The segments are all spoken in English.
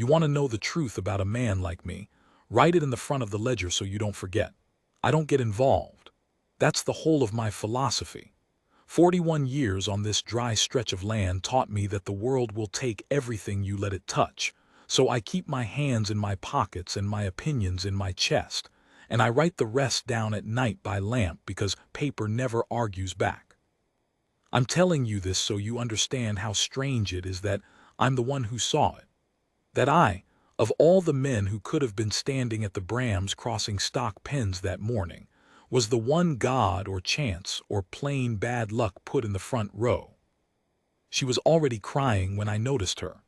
You want to know the truth about a man like me? Write it in the front of the ledger so you don't forget. I don't get involved. That's the whole of my philosophy. 41 years on this dry stretch of land taught me that the world will take everything you let it touch. So I keep my hands in my pockets and my opinions in my chest, and I write the rest down at night by lamp because paper never argues back. I'm telling you this so you understand how strange it is that I'm the one who saw it. That I, of all the men who could have been standing at the Brams crossing stock pens that morning, was the one God or chance or plain bad luck put in the front row. She was already crying when I noticed her.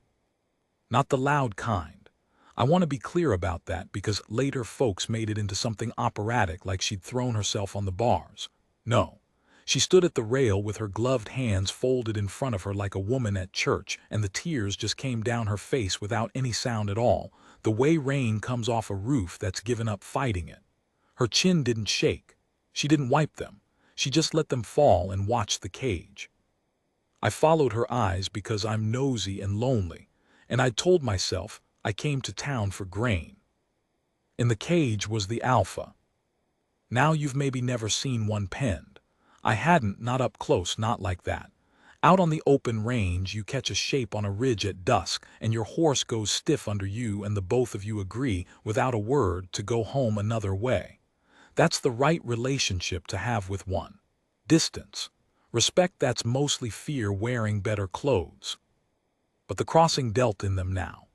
Not the loud kind. I want to be clear about that because later folks made it into something operatic like she'd thrown herself on the bars. No. She stood at the rail with her gloved hands folded in front of her like a woman at church, and the tears just came down her face without any sound at all, the way rain comes off a roof that's given up fighting it. Her chin didn't shake. She didn't wipe them. She just let them fall and watched the cage. I followed her eyes because I'm nosy and lonely, and I told myself I came to town for grain. In the cage was the alpha. Now you've maybe never seen one penned. I hadn't, not up close, not like that. Out on the open range, you catch a shape on a ridge at dusk, and your horse goes stiff under you, and the both of you agree, without a word, to go home another way. That's the right relationship to have with one. Distance. Respect that's mostly fear wearing better clothes. But the crossing dealt in them now.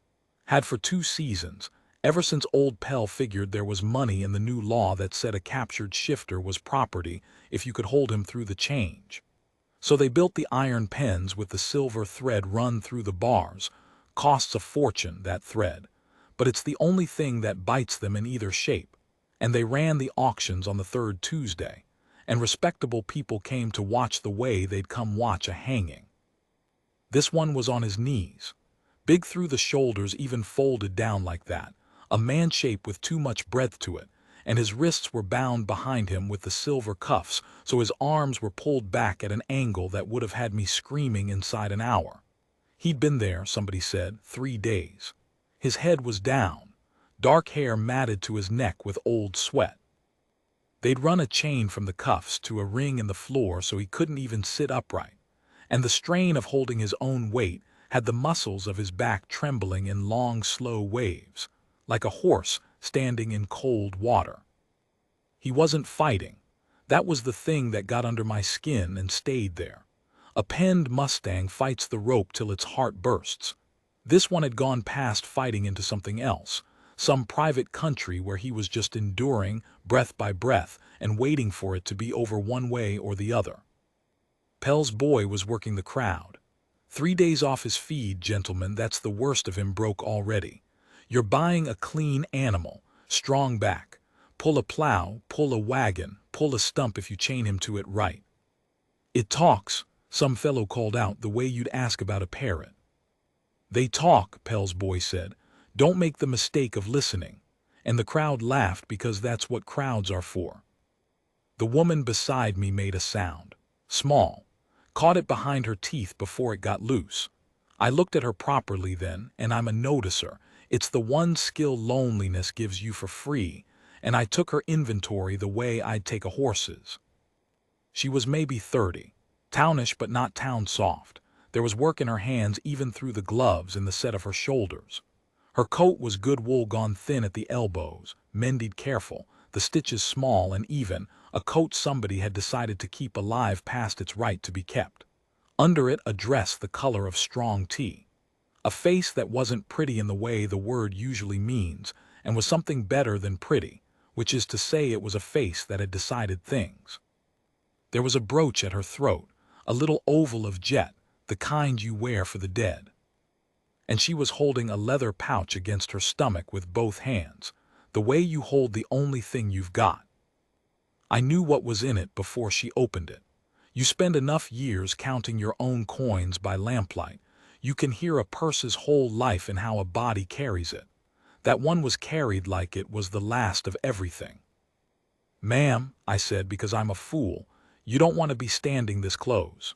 Had for 2 seasons, ever since old Pell figured there was money in the new law that said a captured shifter was property if you could hold him through the change. So they built the iron pens with the silver thread run through the bars. Costs a fortune, that thread. But it's the only thing that bites them in either shape. And they ran the auctions on the 3rd Tuesday, and respectable people came to watch the way they'd come watch a hanging. This one was on his knees, big through the shoulders, even folded down like that, a man shape with too much breadth to it, and his wrists were bound behind him with the silver cuffs, so his arms were pulled back at an angle that would have had me screaming inside an hour. He'd been there, somebody said, 3 days. His head was down, dark hair matted to his neck with old sweat. They'd run a chain from the cuffs to a ring in the floor so he couldn't even sit upright, and the strain of holding his own weight had the muscles of his back trembling in long, slow waves, like a horse standing in cold water. He wasn't fighting. That was the thing that got under my skin and stayed there. A penned Mustang fights the rope till its heart bursts. This one had gone past fighting into something else, some private country where he was just enduring, breath by breath, and waiting for it to be over one way or the other. Pell's boy was working the crowd. 3 days off his feed, gentlemen, that's the worst of him broke already. You're buying a clean animal, strong back. Pull a plow, pull a wagon, pull a stump if you chain him to it right. It talks, some fellow called out, the way you'd ask about a parrot. They talk, Pell's boy said. Don't make the mistake of listening. And the crowd laughed because that's what crowds are for. The woman beside me made a sound. Small. Caught it behind her teeth before it got loose. I looked at her properly then, and I'm a noticer. It's the one skill loneliness gives you for free, and I took her inventory the way I'd take a horse's. She was maybe 30. Townish but not town soft. There was work in her hands even through the gloves and the set of her shoulders. Her coat was good wool gone thin at the elbows, mended careful, the stitches small and even, a coat somebody had decided to keep alive past its right to be kept. Under it a dress the color of strong tea. A face that wasn't pretty in the way the word usually means, and was something better than pretty, which is to say it was a face that had decided things. There was a brooch at her throat, a little oval of jet, the kind you wear for the dead. And she was holding a leather pouch against her stomach with both hands, the way you hold the only thing you've got. I knew what was in it before she opened it. You spend enough years counting your own coins by lamplight, you can hear a purse's whole life in how a body carries it. That one was carried like it was the last of everything. "Ma'am," I said, because I'm a fool, "you don't want to be standing this close."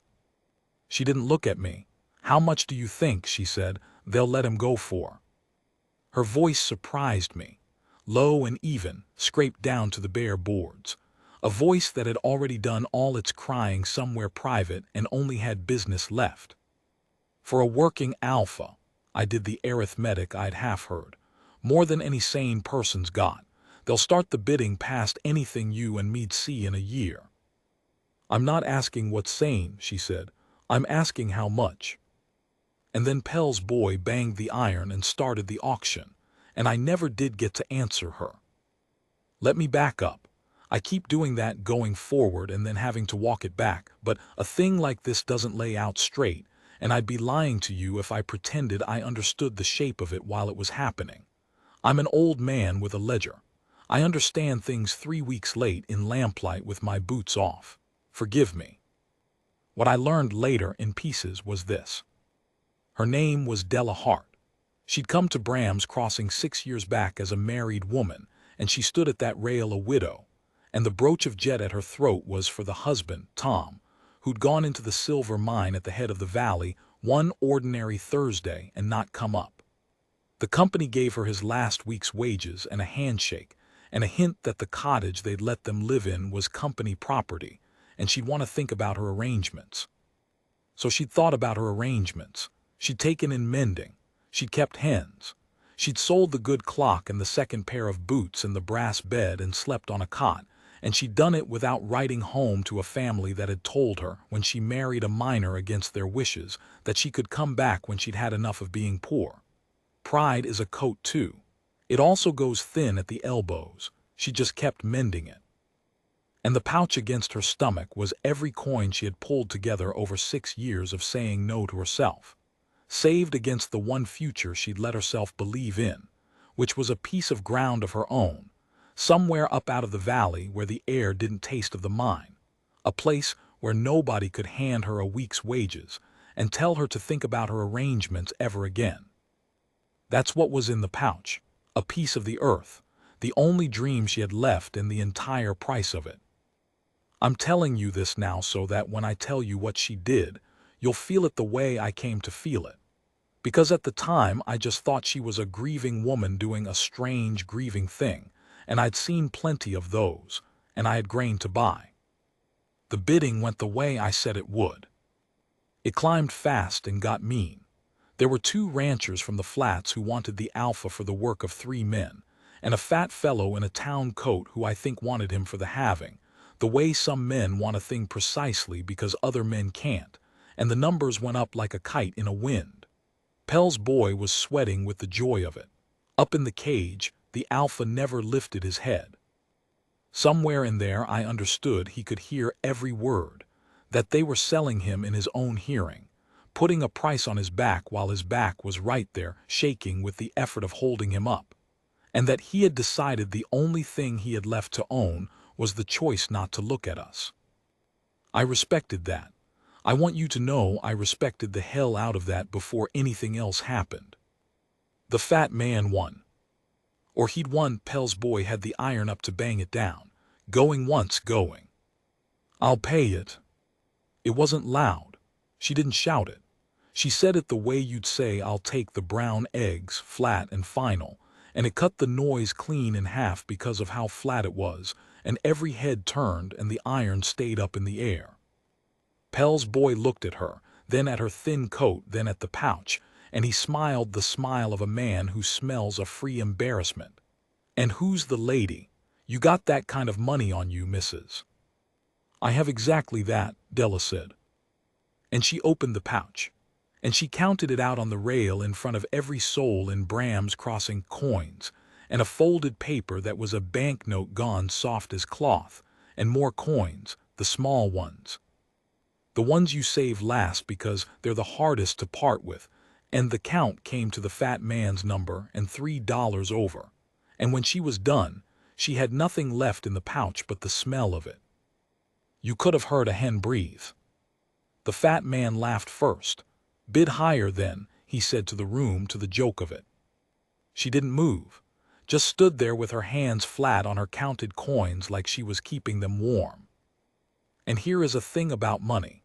She didn't look at me. "How much do you think," she said, "they'll let him go for?" Her voice surprised me, low and even, scraped down to the bare boards. A voice that had already done all its crying somewhere private and only had business left. For a working alpha, I did the arithmetic I'd half heard. More than any sane person's got. They'll start the bidding past anything you and me'd see in a year. I'm not asking what's sane, she said. I'm asking how much. And then Pell's boy banged the iron and started the auction, and I never did get to answer her. Let me back up. I keep doing that going forward and then having to walk it back, but a thing like this doesn't lay out straight, and I'd be lying to you if I pretended I understood the shape of it while it was happening. I'm an old man with a ledger. I understand things 3 weeks late in lamplight with my boots off. Forgive me. What I learned later in pieces was this. Her name was Della Hart. She'd come to Bram's Crossing 6 years back as a married woman, and she stood at that rail a widow, and the brooch of jet at her throat was for the husband, Tom, who'd gone into the silver mine at the head of the valley one ordinary Thursday and not come up. The company gave her his last week's wages and a handshake, and a hint that the cottage they'd let them live in was company property, and she'd want to think about her arrangements. So she'd thought about her arrangements. She'd taken in mending. She'd kept hens. She'd sold the good clock and the second pair of boots and the brass bed and slept on a cot, and she'd done it without writing home to a family that had told her, when she married a miner against their wishes, that she could come back when she'd had enough of being poor. Pride is a coat too. It also goes thin at the elbows. She just kept mending it. And the pouch against her stomach was every coin she had pulled together over 6 years of saying no to herself, saved against the one future she'd let herself believe in, which was a piece of ground of her own, somewhere up out of the valley where the air didn't taste of the mine, a place where nobody could hand her a week's wages and tell her to think about her arrangements ever again. That's what was in the pouch, a piece of the earth, the only dream she had left and the entire price of it. I'm telling you this now so that when I tell you what she did, you'll feel it the way I came to feel it. Because at the time I just thought she was a grieving woman doing a strange, grieving thing, and I'd seen plenty of those, and I had grain to buy. The bidding went the way I said it would. It climbed fast and got mean. There were 2 ranchers from the flats who wanted the alpha for the work of 3 men, and a fat fellow in a town coat who I think wanted him for the halving, the way some men want a thing precisely because other men can't, and the numbers went up like a kite in a wind. Pell's boy was sweating with the joy of it. Up in the cage, the alpha never lifted his head. Somewhere in there I understood he could hear every word, that they were selling him in his own hearing, putting a price on his back while his back was right there, shaking with the effort of holding him up, and that he had decided the only thing he had left to own was the choice not to look at us. I respected that. I want you to know I respected the hell out of that before anything else happened. The fat man won. Or he'd won. Pell's boy had the iron up to bang it down. Going once, going. I'll pay it. It wasn't loud. She didn't shout it. She said it the way you'd say I'll take the brown eggs, flat and final, and it cut the noise clean in half because of how flat it was, and every head turned and the iron stayed up in the air. Pell's boy looked at her, then at her thin coat, then at the pouch, and he smiled the smile of a man who smells a free embarrassment. And who's the lady? You got that kind of money on you, missus? I have exactly that, Della said. And she opened the pouch, and she counted it out on the rail in front of every soul in Bram's Crossing, coins, and a folded paper that was a banknote gone soft as cloth, and more coins, the small ones. The ones you save last because they're the hardest to part with, and the count came to the fat man's number and $3 over, and when she was done, she had nothing left in the pouch but the smell of it. You could have heard a hen breathe. The fat man laughed first. Bid higher then, he said to the room, to the joke of it. She didn't move, just stood there with her hands flat on her counted coins like she was keeping them warm. And here is a thing about money.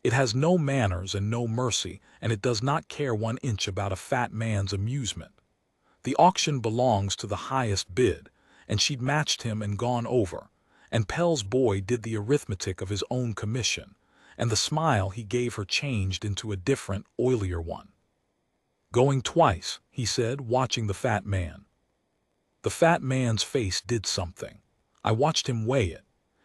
It has no manners and no mercy, and it does not care 1 inch about a fat man's amusement. The auction belongs to the highest bid, and she'd matched him and gone over, and Pell's boy did the arithmetic of his own commission, and the smile he gave her changed into a different, oilier one. "Going twice," he said, watching the fat man. The fat man's face did something. I watched him weigh it.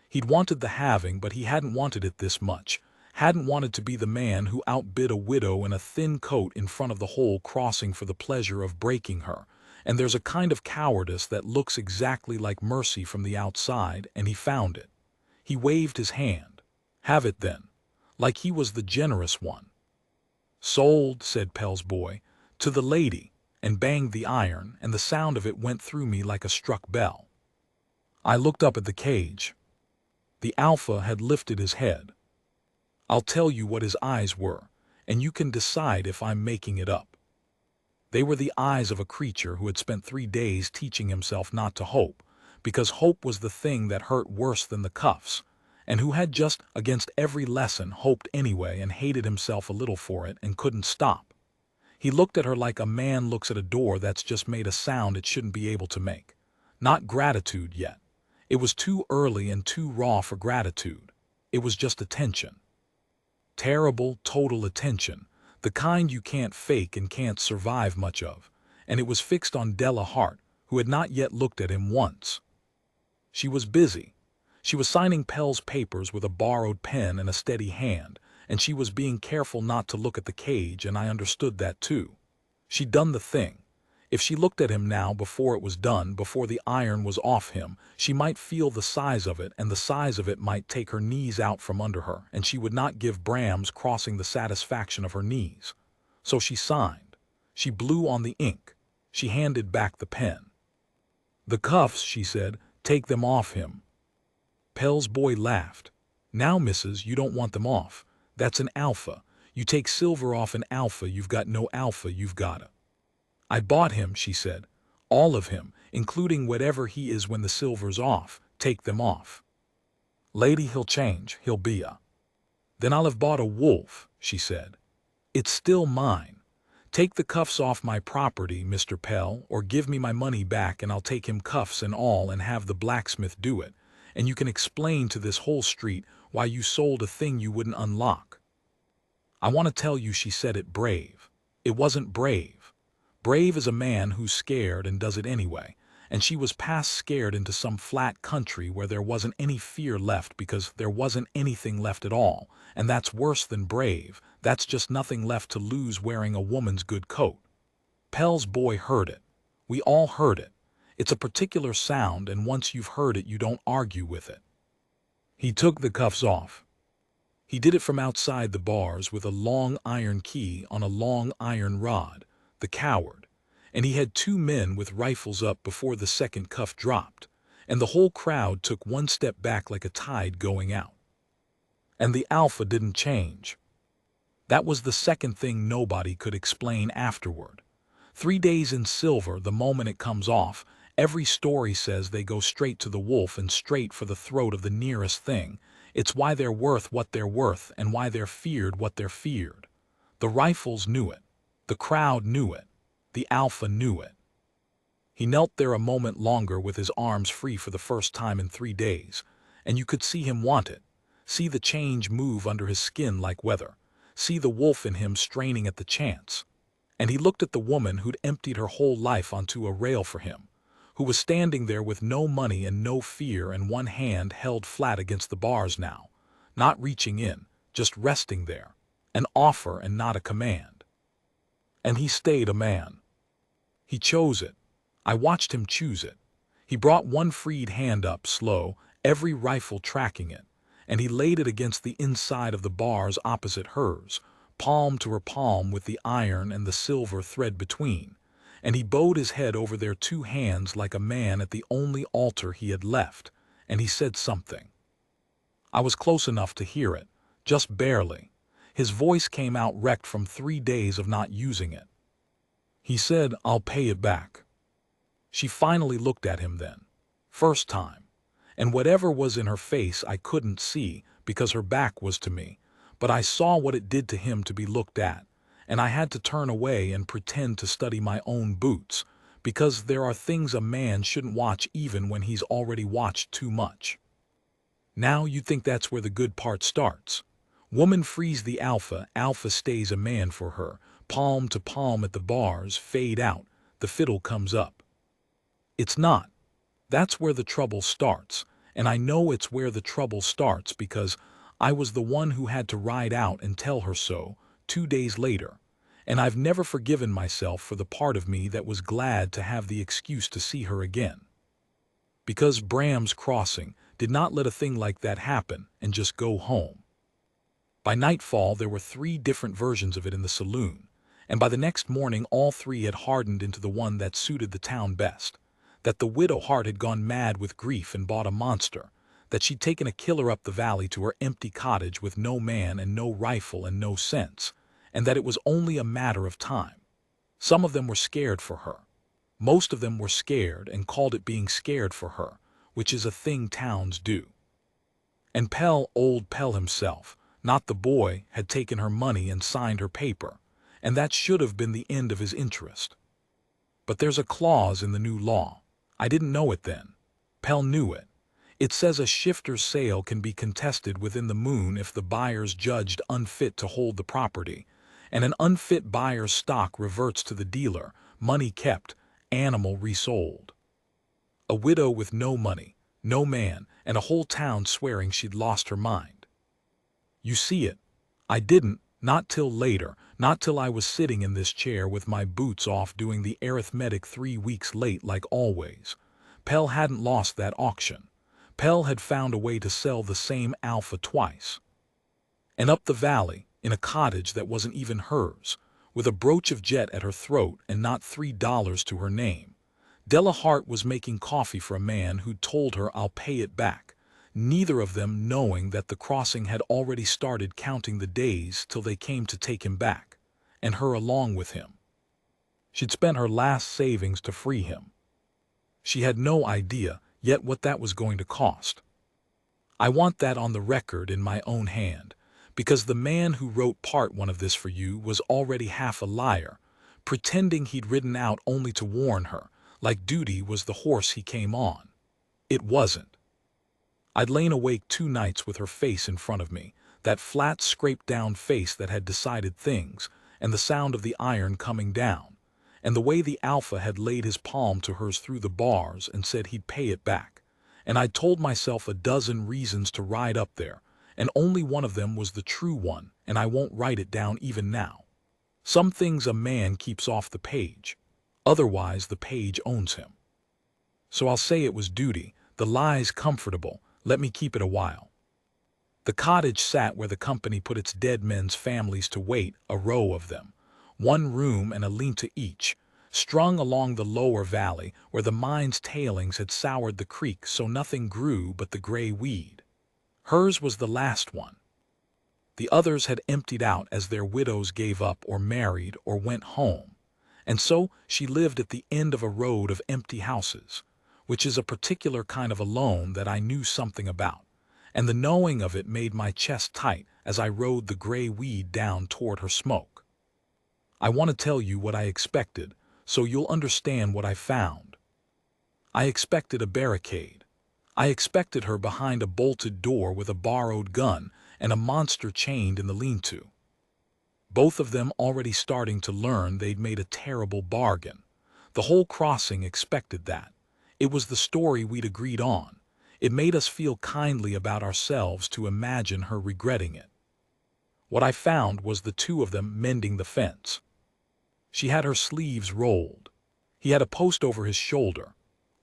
He'd wanted the halving, but he hadn't wanted it this much, hadn't wanted to be the man who outbid a widow in a thin coat in front of the whole crossing for the pleasure of breaking her. And there's a kind of cowardice that looks exactly like mercy from the outside, and he found it. He waved his hand. "Have it then," like he was the generous one. "Sold," said Pell's boy, "to the lady," and banged the iron, and the sound of it went through me like a struck bell. I looked up at the cage. The alpha had lifted his head. I'll tell you what his eyes were, and you can decide if I'm making it up. They were the eyes of a creature who had spent 3 days teaching himself not to hope, because hope was the thing that hurt worse than the cuffs, and who had just, against every lesson, hoped anyway and hated himself a little for it and couldn't stop. He looked at her like a man looks at a door that's just made a sound it shouldn't be able to make. Not gratitude yet. It was too early and too raw for gratitude. It was just attention. Terrible, total attention, the kind you can't fake and can't survive much of, and it was fixed on Della Hart, who had not yet looked at him once. She was busy. She was signing Pell's papers with a borrowed pen and a steady hand, and she was being careful not to look at the cage, and I understood that too. She'd done the thing. If she looked at him now before it was done, before the iron was off him, she might feel the size of it, and the size of it might take her knees out from under her, and she would not give Bram's crossing the satisfaction of her knees. So she signed. She blew on the ink. She handed back the pen. "The cuffs," she said, "take them off him." Pell's boy laughed. "Now, missus, you don't want them off. That's an alpha. You take silver off an alpha, you've got no alpha, you've got a." "I bought him," she said. "All of him, including whatever he is when the silver's off. Take them off." "Lady, he'll change. He'll be a—" "Then I'll have bought a wolf," she said. "It's still mine. Take the cuffs off my property, Mr. Pell, or give me my money back and I'll take him cuffs and all and have the blacksmith do it, and you can explain to this whole street why you sold a thing you wouldn't unlock." "I want to tell you," she said it brave. It wasn't brave. Brave is a man who's scared and does it anyway, and she was past scared into some flat country where there wasn't any fear left because there wasn't anything left at all, and that's worse than brave. That's just nothing left to lose wearing a woman's good coat. Pell's boy heard it. We all heard it. It's a particular sound, and once you've heard it, you don't argue with it. He took the cuffs off. He did it from outside the bars with a long iron key on a long iron rod, the coward, and he had 2 men with rifles up before the second cuff dropped, and the whole crowd took 1 step back like a tide going out. And the alpha didn't change. That was the second thing nobody could explain afterward. 3 days in silver, the moment it comes off, every story says they go straight to the wolf and straight for the throat of the nearest thing. It's why they're worth what they're worth and why they're feared what they're feared. The rifles knew it. The crowd knew it. The alpha knew it. He knelt there a moment longer with his arms free for the first time in 3 days, and you could see him want it, see the change move under his skin like weather, see the wolf in him straining at the chance. And he looked at the woman who'd emptied her whole life onto a rail for him, who was standing there with no money and no fear and one hand held flat against the bars now, not reaching in, just resting there, an offer and not a command. And he stayed a man. He chose it. I watched him choose it. He brought one freed hand up slow, every rifle tracking it, and he laid it against the inside of the bars opposite hers, palm to her palm with the iron and the silver thread between, and he bowed his head over their 2 hands like a man at the only altar he had left, and he said something. I was close enough to hear it, just barely. His voice came out wrecked from 3 days of not using it. He said, "I'll pay it back." She finally looked at him then. First time. And whatever was in her face I couldn't see because her back was to me, but I saw what it did to him to be looked at, and I had to turn away and pretend to study my own boots, because there are things a man shouldn't watch even when he's already watched too much. Now you think that's where the good part starts. Woman frees the alpha, alpha stays a man for her, palm to palm at the bars, fade out, the fiddle comes up. It's not. That's where the trouble starts, and I know it's where the trouble starts because I was the one who had to ride out and tell her so 2 days later, and I've never forgiven myself for the part of me that was glad to have the excuse to see her again. Because Bram's Crossing did not let a thing like that happen and just go home. By nightfall there were 3 different versions of it in the saloon, and by the next morning all 3 had hardened into the one that suited the town best. That the widow Hart had gone mad with grief and bought a monster, that she'd taken a killer up the valley to her empty cottage with no man and no rifle and no sense, and that it was only a matter of time. Some of them were scared for her. Most of them were scared and called it being scared for her, which is a thing towns do. And Pell, old Pell himself, not the boy, had taken her money and signed her paper, and that should have been the end of his interest. But there's a clause in the new law. I didn't know it then. Pell knew it. It says a shifter's sale can be contested within the moon if the buyer's judged unfit to hold the property, and an unfit buyer's stock reverts to the dealer, money kept, animal resold. A widow with no money, no man, and a whole town swearing she'd lost her mind. You see it. I didn't, not till later, not till I was sitting in this chair with my boots off doing the arithmetic 3 weeks late like always. Pell hadn't lost that auction. Pell had found a way to sell the same alpha twice. And up the valley, in a cottage that wasn't even hers, with a brooch of jet at her throat and not $3 to her name, Della Hart was making coffee for a man who'd told her I'll pay it back, neither of them knowing that the crossing had already started counting the days till they came to take him back, and her along with him. She'd spent her last savings to free him. She had no idea yet what that was going to cost. I want that on the record in my own hand, because the man who wrote part 1 of this for you was already half a liar, pretending he'd ridden out only to warn her, like duty was the horse he came on. It wasn't. I'd lain awake 2 nights with her face in front of me, that flat, scraped-down face that had decided things, and the sound of the iron coming down, and the way the alpha had laid his palm to hers through the bars and said he'd pay it back, and I'd told myself a dozen reasons to ride up there, and only one of them was the true one, and I won't write it down even now. Some things a man keeps off the page, otherwise the page owns him. So I'll say it was duty, the lie's comfortable, let me keep it a while. The cottage sat where the company put its dead men's families to wait, a row of them, 1 room and a lean-to each, strung along the lower valley where the mine's tailings had soured the creek so nothing grew but the gray weed. Hers was the last one. The others had emptied out as their widows gave up or married or went home, and so she lived at the end of a road of empty houses, which is a particular kind of alone that I knew something about, and the knowing of it made my chest tight as I rode the gray weed down toward her smoke. I want to tell you what I expected, so you'll understand what I found. I expected a barricade. I expected her behind a bolted door with a borrowed gun and a monster chained in the lean-to. Both of them already starting to learn they'd made a terrible bargain. The whole crossing expected that. It was the story we'd agreed on. It made us feel kindly about ourselves to imagine her regretting it. What I found was the 2 of them mending the fence. She had her sleeves rolled. He had a post over his shoulder,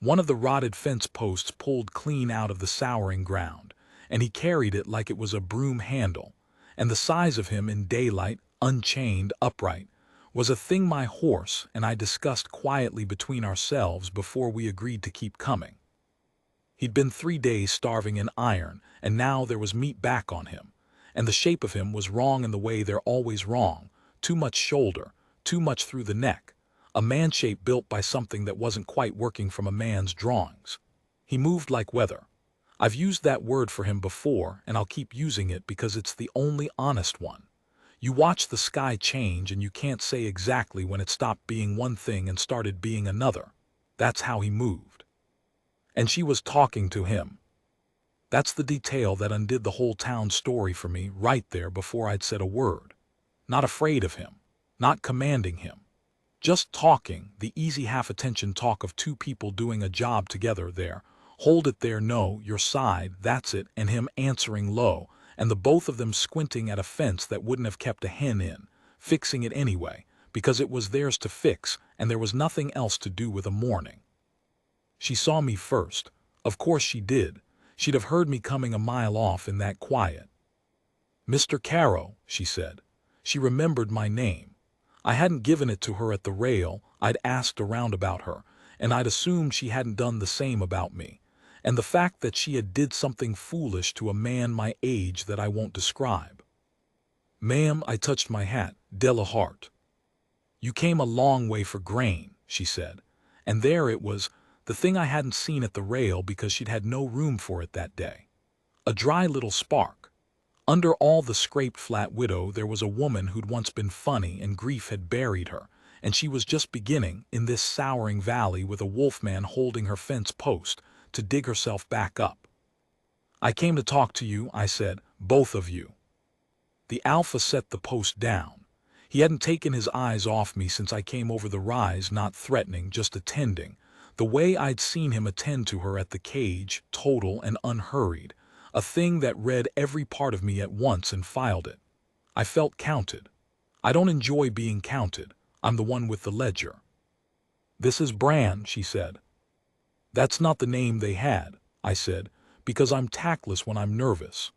one of the rotted fence posts pulled clean out of the souring ground, and he carried it like it was a broom handle, and the size of him in daylight, unchained, upright, was a thing my horse and I discussed quietly between ourselves before we agreed to keep coming. He'd been 3 days starving in iron, and now there was meat back on him, and the shape of him was wrong in the way they're always wrong, too much shoulder, too much through the neck, a man shape built by something that wasn't quite working from a man's drawings. He moved like weather. I've used that word for him before, and I'll keep using it because it's the only honest one. You watch the sky change and you can't say exactly when it stopped being one thing and started being another. That's how he moved. And she was talking to him. That's the detail that undid the whole town story for me right there before I'd said a word. Not afraid of him. Not commanding him. Just talking, the easy half-attention talk of two people doing a job together there. Hold it there, no, your side, that's it, and him answering low, and the both of them squinting at a fence that wouldn't have kept a hen in, fixing it anyway, because it was theirs to fix, and there was nothing else to do with a morning. She saw me first. Of course she did. She'd have heard me coming a mile off in that quiet. "Mr. Caro," she said. She remembered my name. I hadn't given it to her at the rail. I'd asked around about her, and I'd assumed she hadn't done the same about me. And the fact that she had did something foolish to a man my age that I won't describe. "Ma'am," I touched my hat, "Della Hart." "You came a long way for grain," she said. And there it was, the thing I hadn't seen at the rail because she'd had no room for it that day. A dry little spark. Under all the scraped flat widow there was a woman who'd once been funny and grief had buried her, and she was just beginning, in this souring valley with a wolfman holding her fence post, to dig herself back up. "I came to talk to you," I said, "both of you." The alpha set the post down. He hadn't taken his eyes off me since I came over the rise, not threatening, just attending, the way I'd seen him attend to her at the cage, total and unhurried. A thing that read every part of me at once and filed it. I felt counted. I don't enjoy being counted. I'm the one with the ledger. "This is Bran," she said. "That's not the name they had," I said, "because I'm tactless when I'm nervous."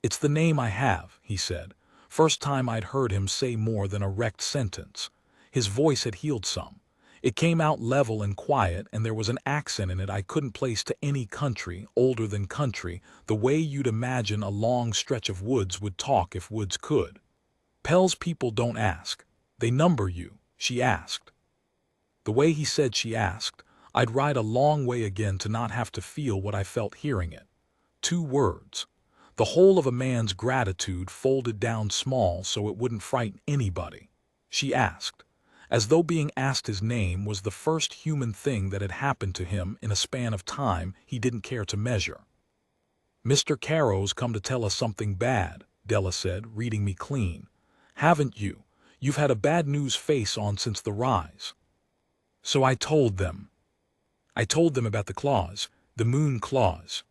"It's the name I have," he said. First time I'd heard him say more than a wrecked sentence. His voice had healed some. It came out level and quiet, and there was an accent in it I couldn't place to any country, older than country, the way you'd imagine a long stretch of woods would talk if woods could. "Pell's people don't ask. They number you," she asked. The way he said she asked, I'd ride a long way again to not have to feel what I felt hearing it. 2 words. The whole of a man's gratitude folded down small so it wouldn't frighten anybody. She asked. As though being asked his name was the first human thing that had happened to him in a span of time he didn't care to measure. "Mr. Caro's come to tell us something bad," Della said, reading me clean. "Haven't you? You've had a bad news face on since the rise." So I told them. I told them about the clause, the moon clause.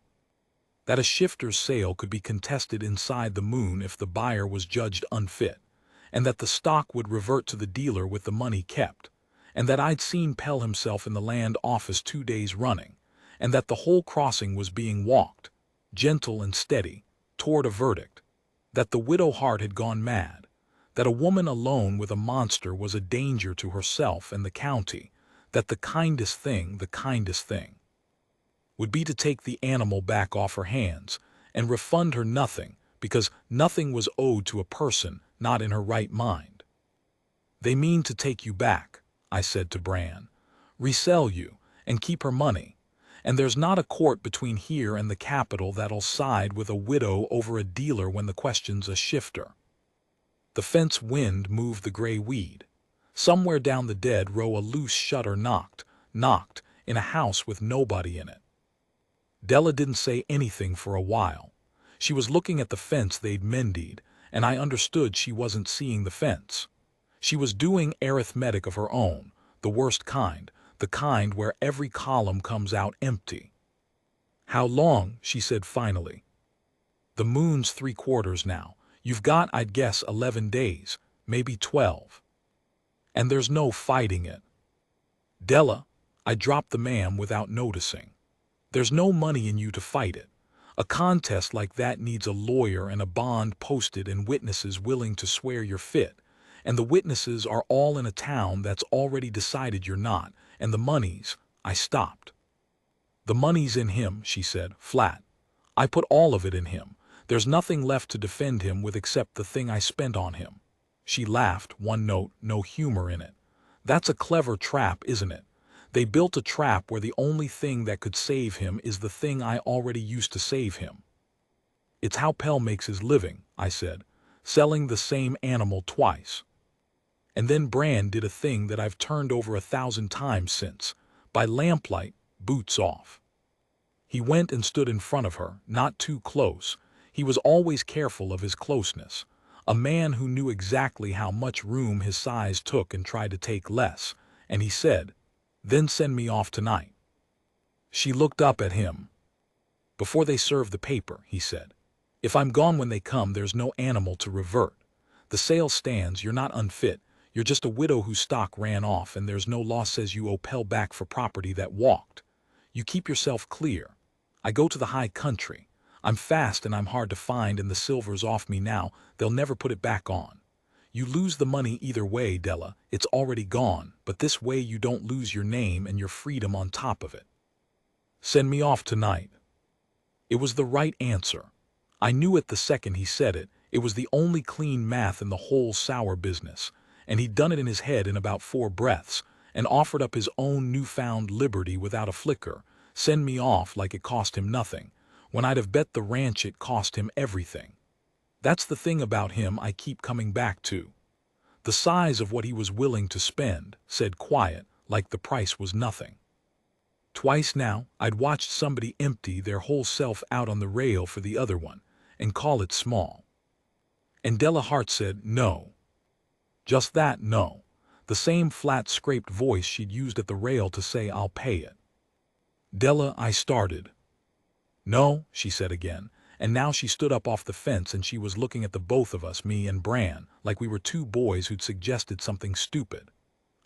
That a shifter's sale could be contested inside the moon if the buyer was judged unfit, and that the stock would revert to the dealer with the money kept, and that I'd seen Pell himself in the land office 2 days running, and that the whole crossing was being walked, gentle and steady, toward a verdict, that the widow Hart had gone mad, that a woman alone with a monster was a danger to herself and the county, that the kindest thing, would be to take the animal back off her hands and refund her nothing, because nothing was owed to a person not in her right mind. "They mean to take you back," I said to Bran. "Resell you, and keep her money. And there's not a court between here and the capital that'll side with a widow over a dealer when the question's a shifter." The fence wind moved the gray weed. Somewhere down the dead row a loose shutter knocked, in a house with nobody in it. Della didn't say anything for a while. She was looking at the fence they'd mended, and I understood she wasn't seeing the fence. She was doing arithmetic of her own, the worst kind, the kind where every column comes out empty. "How long?" she said finally. "The moon's 3/4 now. You've got, I'd guess, 11 days, maybe 12. And there's no fighting it." "Della," I dropped the ma'am without noticing. "There's no money in you to fight it. A contest like that needs a lawyer and a bond posted and witnesses willing to swear you're fit, and the witnesses are all in a town that's already decided you're not, and the money's—" I stopped. "The money's in him," she said, flat. "I put all of it in him. There's nothing left to defend him with except the thing I spent on him." She laughed, one note, no humor in it. "That's a clever trap, isn't it? They built a trap where the only thing that could save him is the thing I already used to save him." "It's how Pell makes his living," I said. selling the same animal twice. And then Bran did a thing that I've turned over 1,000 times since. By lamplight, boots off. He went and stood in front of her, not too close. He was always careful of his closeness. A man who knew exactly how much room his size took and tried to take less. And he said, "Then send me off tonight." She looked up at him. "Before they serve the paper," he said. "If I'm gone when they come, there's no animal to revert. The sale stands, you're not unfit. You're just a widow whose stock ran off, and there's no law says you owe Pell back for property that walked. You keep yourself clear. I go to the high country. I'm fast and I'm hard to find, and the silver's off me now. They'll never put it back on. You lose the money either way, Della. It's already gone, but this way you don't lose your name and your freedom on top of it. Send me off tonight." It was the right answer. I knew it the second he said it. It was the only clean math in the whole sour business, and he'd done it in his head in about 4 breaths, and offered up his own newfound liberty without a flicker. Send me off like it cost him nothing, when I'd have bet the ranch it cost him everything. That's the thing about him I keep coming back to. The size of what he was willing to spend, said quiet, like the price was nothing. Twice now, I'd watched somebody empty their whole self out on the rail for the other one, and call it small. And Della Hart said, "No." Just that, no. The same flat, scraped voice she'd used at the rail to say, "I'll pay it." "Della," I started. "No," she said again, and now she stood up off the fence and she was looking at the both of us, me and Bran, like we were 2 boys who'd suggested something stupid.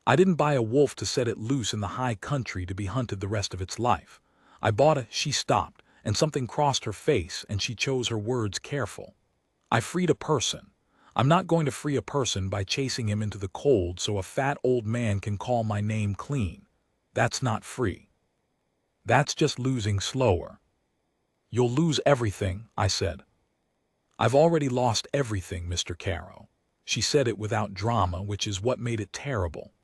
I didn't buy a wolf to set it loose in the high country to be hunted the rest of its life. I bought a— She stopped, and something crossed her face, and she chose her words careful. "I freed a person. I'm not going to free a person by chasing him into the cold so a fat old man can call my name clean. That's not free. That's just losing slower." "You'll lose everything," I said. "I've already lost everything, Mr. Caro." She said it without drama, which is what made it terrible.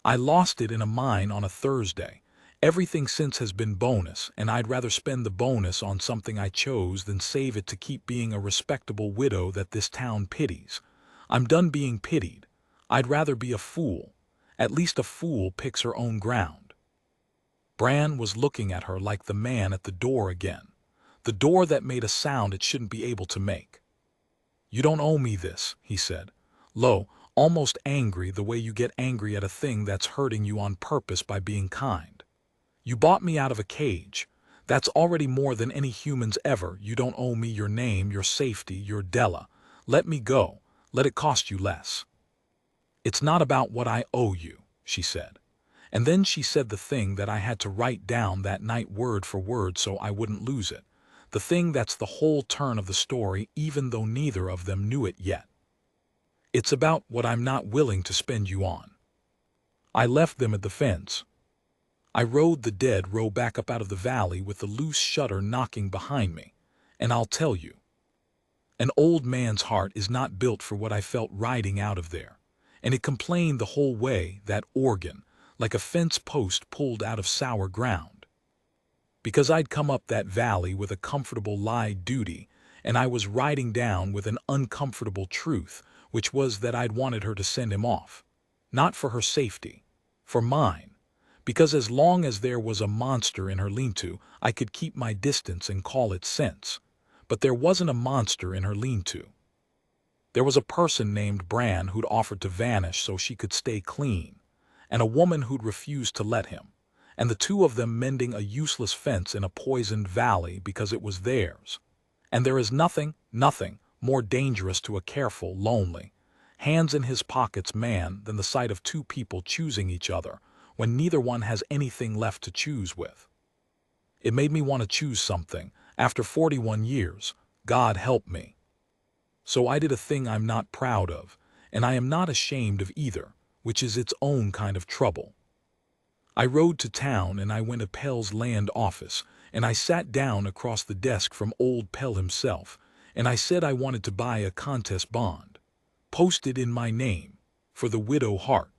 "I lost it in a mine on a Thursday. Everything since has been bonus, and I'd rather spend the bonus on something I chose than save it to keep being a respectable widow that this town pities. I'm done being pitied. I'd rather be a fool. At least a fool picks her own ground." Bran was looking at her like the man at the door again. The door that made a sound it shouldn't be able to make. "You don't owe me this," he said, low, almost angry, the way you get angry at a thing that's hurting you on purpose by being kind. "You bought me out of a cage. That's already more than any humans ever. You don't owe me your name, your safety, your Della. Let me go. Let it cost you less." "It's not about what I owe you," she said. And then she said the thing that I had to write down that night word for word so I wouldn't lose it. The thing that's the whole turn of the story, even though neither of them knew it yet. "It's about what I'm not willing to spend you on." I left them at the fence. I rode the dead row back up out of the valley with the loose shutter knocking behind me. And I'll tell you, an old man's heart is not built for what I felt riding out of there. And it complained the whole way, that organ, like a fence post pulled out of sour ground. Because I'd come up that valley with a comfortable lie duty, and I was riding down with an uncomfortable truth, which was that I'd wanted her to send him off. Not for her safety, for mine. Because as long as there was a monster in her lean-to, I could keep my distance and call it sense. But there wasn't a monster in her lean-to. There was a person named Bran who'd offered to vanish so she could stay clean, and a woman who'd refused to let him, and the 2 of them mending a useless fence in a poisoned valley because it was theirs. And there is nothing more dangerous to a careful, lonely, hands-in-his-pockets man than the sight of 2 people choosing each other when neither one has anything left to choose with. It made me want to choose something, after 41 years, God help me. So I did a thing I'm not proud of, and I am not ashamed of either, which is its own kind of trouble. I rode to town and I went to Pell's land office, and I sat down across the desk from old Pell himself, and I said I wanted to buy a contest bond, posted in my name, for the widow Hart.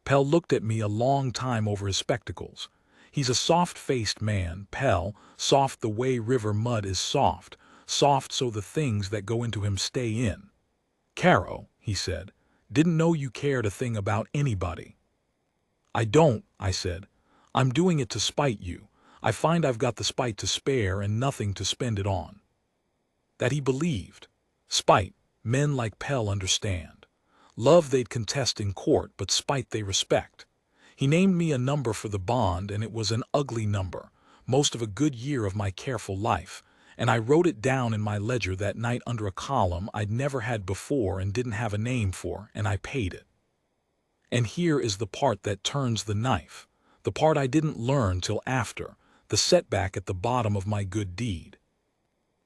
Pell looked at me a long time over his spectacles. He's a soft-faced man, Pell, soft the way river mud is soft, soft so the things that go into him stay in. "Caro," he said, "didn't know you cared a thing about anybody." "I don't," I said. "I'm doing it to spite you. I find I've got the spite to spare and nothing to spend it on." That he believed. Spite, men like Pell understand. Love they'd contest in court, but spite they respect. He named me a number for the bond, and it was an ugly number, most of a good year of my careful life, and I wrote it down in my ledger that night under a column I'd never had before and didn't have a name for, and I paid it. And here is the part that turns the knife, the part I didn't learn till after, the setback at the bottom of my good deed.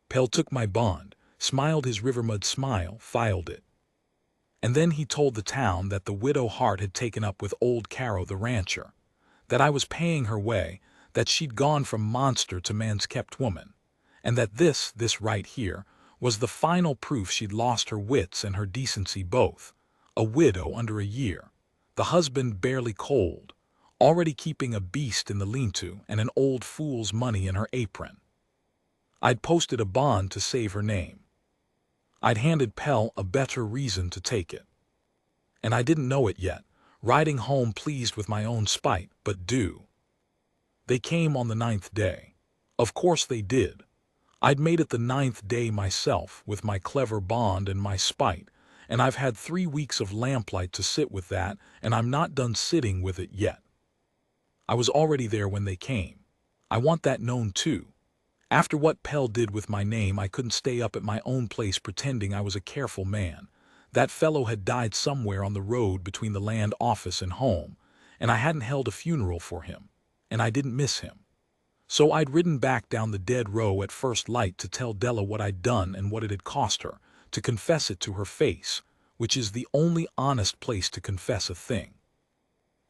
Pell took my bond, smiled his rivermud smile, filed it. And then he told the town that the widow Hart had taken up with old Caro the rancher, that I was paying her way, that she'd gone from monster to man's kept woman, and that this right here, was the final proof she'd lost her wits and her decency both. A widow under a year, the husband barely cold, already keeping a beast in the lean-to and an old fool's money in her apron. I'd posted a bond to save her name. I'd handed Pell a better reason to take it. And I didn't know it yet, riding home pleased with my own spite, but they came on the 9th day. Of course they did. I'd made it the 9th day myself, with my clever bond and my spite, and I've had 3 weeks of lamplight to sit with that, and I'm not done sitting with it yet. I was already there when they came. I want that known too. After what Pell did with my name, I couldn't stay up at my own place pretending I was a careful man. That fellow had died somewhere on the road between the land office and home, and I hadn't held a funeral for him, and I didn't miss him. So I'd ridden back down the dead row at first light to tell Della what I'd done and what it had cost her, to confess it to her face, which is the only honest place to confess a thing.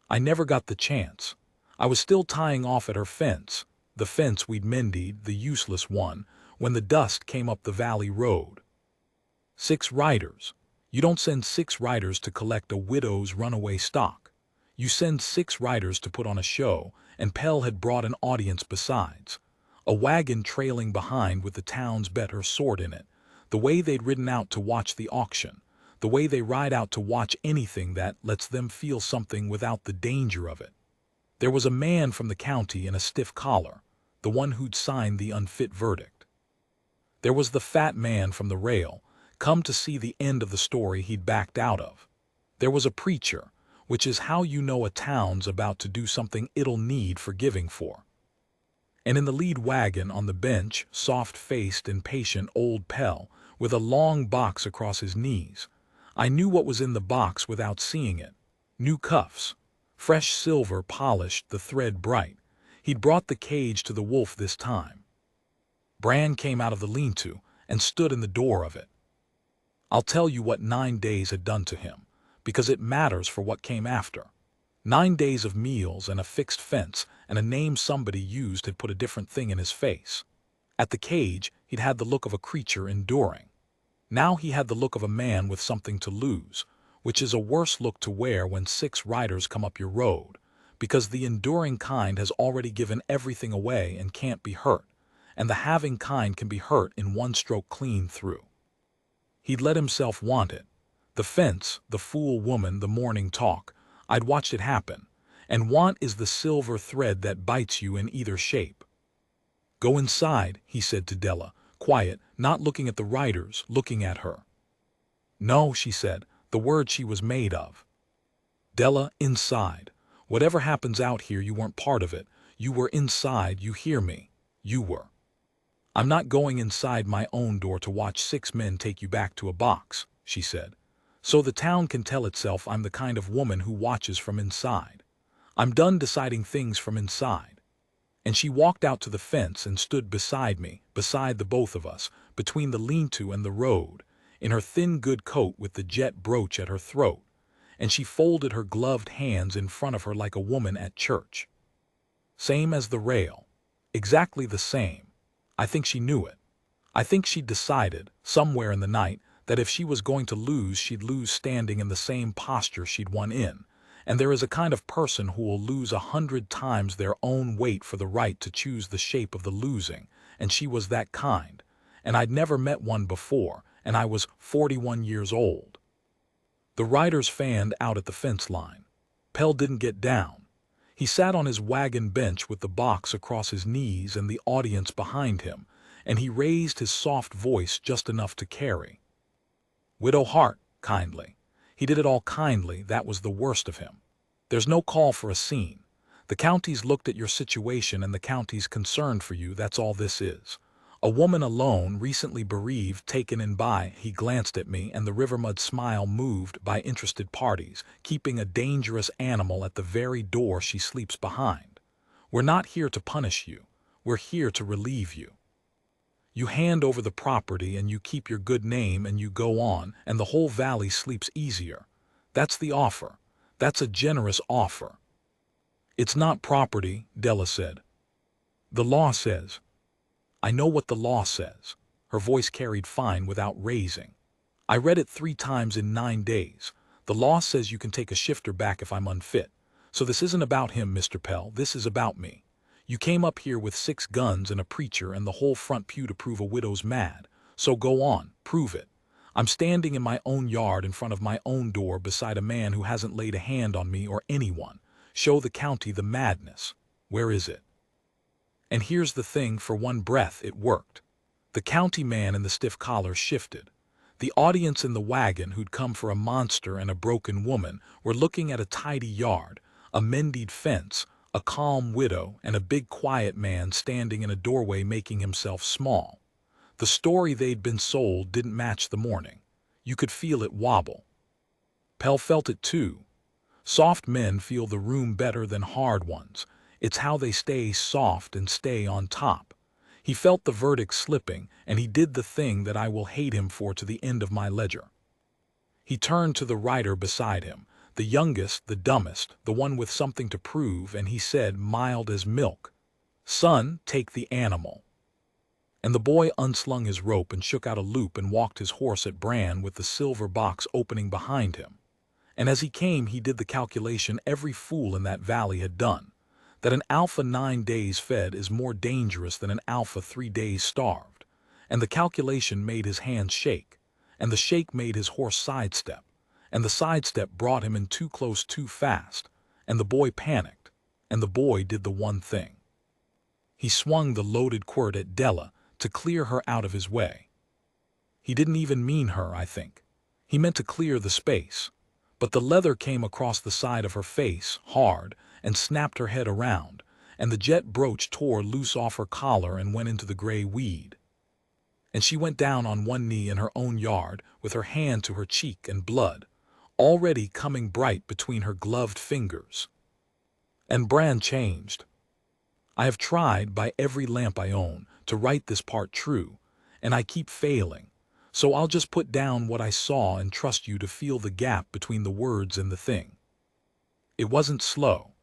I never got the chance. I was still tying off at her fence, the fence we'd mended, the useless one, when the dust came up the valley road. 6 riders. You don't send 6 riders to collect a widow's runaway stock. You send 6 riders to put on a show, and Pell had brought an audience besides. A wagon trailing behind with the town's better sort in it, the way they'd ridden out to watch the auction, the way they ride out to watch anything that lets them feel something without the danger of it. There was a man from the county in a stiff collar, the one who'd signed the unfit verdict. There was the fat man from the rail, come to see the end of the story he'd backed out of. There was a preacher, which is how you know a town's about to do something it'll need forgiving for. And in the lead wagon on the bench, soft-faced and patient old Pell, with a long box across his knees. I knew what was in the box without seeing it. New cuffs, fresh silver polished, the thread bright. He'd brought the cage to the wolf this time. Bran came out of the lean-to and stood in the door of it. I'll tell you what 9 days had done to him, because it matters for what came after. 9 days of meals and a fixed fence and a name somebody used had put a different thing in his face. At the cage, he'd had the look of a creature enduring. Now he had the look of a man with something to lose, which is a worse look to wear when 6 riders come up your road, because the enduring kind has already given everything away and can't be hurt, and the having kind can be hurt in one stroke clean through. He'd let himself want it. The fence, the fool woman, the morning talk, I'd watched it happen, and want is the silver thread that bites you in either shape. "Go inside," he said to Della, quiet, not looking at the riders, looking at her. "No," she said, the word she was made of. "Della, inside. Whatever happens out here, you weren't part of it. You were inside, you hear me? You were. I'm not going inside my own door to watch 6 men take you back to a box," she said. "So the town can tell itself I'm the kind of woman who watches from inside. I'm done deciding things from inside." And she walked out to the fence and stood beside me, beside the both of us, between the lean-to and the road, in her thin good coat with the jet brooch at her throat, and she folded her gloved hands in front of her like a woman at church. Same as the rail. Exactly the same. I think she knew it. I think she'd decided, somewhere in the night, that if she was going to lose, she'd lose standing in the same posture she'd won in, and there is a kind of person who will lose 100 times their own weight for the right to choose the shape of the losing, and she was that kind, and I'd never met one before, and I was 41 years old. The riders fanned out at the fence line. Pell didn't get down. He sat on his wagon bench with the box across his knees and the audience behind him, and he raised his soft voice just enough to carry. "Widow Hart, kindly." He did it all kindly, that was the worst of him. "There's no call for a scene. The county's looked at your situation and the county's concerned for you, that's all this is. A woman alone, recently bereaved, taken in by," he glanced at me, and the Rivermud smile moved, "by interested parties, keeping a dangerous animal at the very door she sleeps behind. We're not here to punish you. We're here to relieve you. You hand over the property and you keep your good name and you go on, and the whole valley sleeps easier. That's the offer. That's a generous offer." "It's not property," Della said. "The law says." "I know what the law says." Her voice carried fine without raising. "I read it 3 times in 9 days. The law says you can take a shifter back if I'm unfit. So this isn't about him, Mr. Pell, this is about me. You came up here with 6 guns and a preacher and the whole front pew to prove a widow's mad. So go on, prove it. I'm standing in my own yard in front of my own door beside a man who hasn't laid a hand on me or anyone. Show the county the madness. Where is it?" And here's the thing, for one breath it worked. The county man in the stiff collar shifted. The audience in the wagon, who'd come for a monster and a broken woman, were looking at a tidy yard, a mended fence, a calm widow, and a big quiet man standing in a doorway making himself small. The story they'd been sold didn't match the morning. You could feel it wobble. Pell felt it too. Soft men feel the room better than hard ones. It's how they stay soft and stay on top. He felt the verdict slipping, and he did the thing that I will hate him for to the end of my ledger. He turned to the rider beside him, the youngest, the dumbest, the one with something to prove, and he said, mild as milk, "Son, take the animal." And the boy unslung his rope and shook out a loop and walked his horse at Bran with the silver box opening behind him. And as he came, he did the calculation every fool in that valley had done, that an alpha 9 days fed is more dangerous than an alpha 3 days starved. And the calculation made his hands shake, and the shake made his horse sidestep, and the sidestep brought him in too close too fast, and the boy panicked, and the boy did the one thing. He swung the loaded quirt at Della to clear her out of his way. He didn't even mean her, I think. He meant to clear the space. But the leather came across the side of her face, hard, and snapped her head around, and the jet brooch tore loose off her collar and went into the gray weed. And she went down on one knee in her own yard, with her hand to her cheek and blood, already coming bright between her gloved fingers. And Bran changed. I have tried, by every lamp I own, to write this part true, and I keep failing. So I'll just put down what I saw and trust you to feel the gap between the words and the thing. It wasn't slow.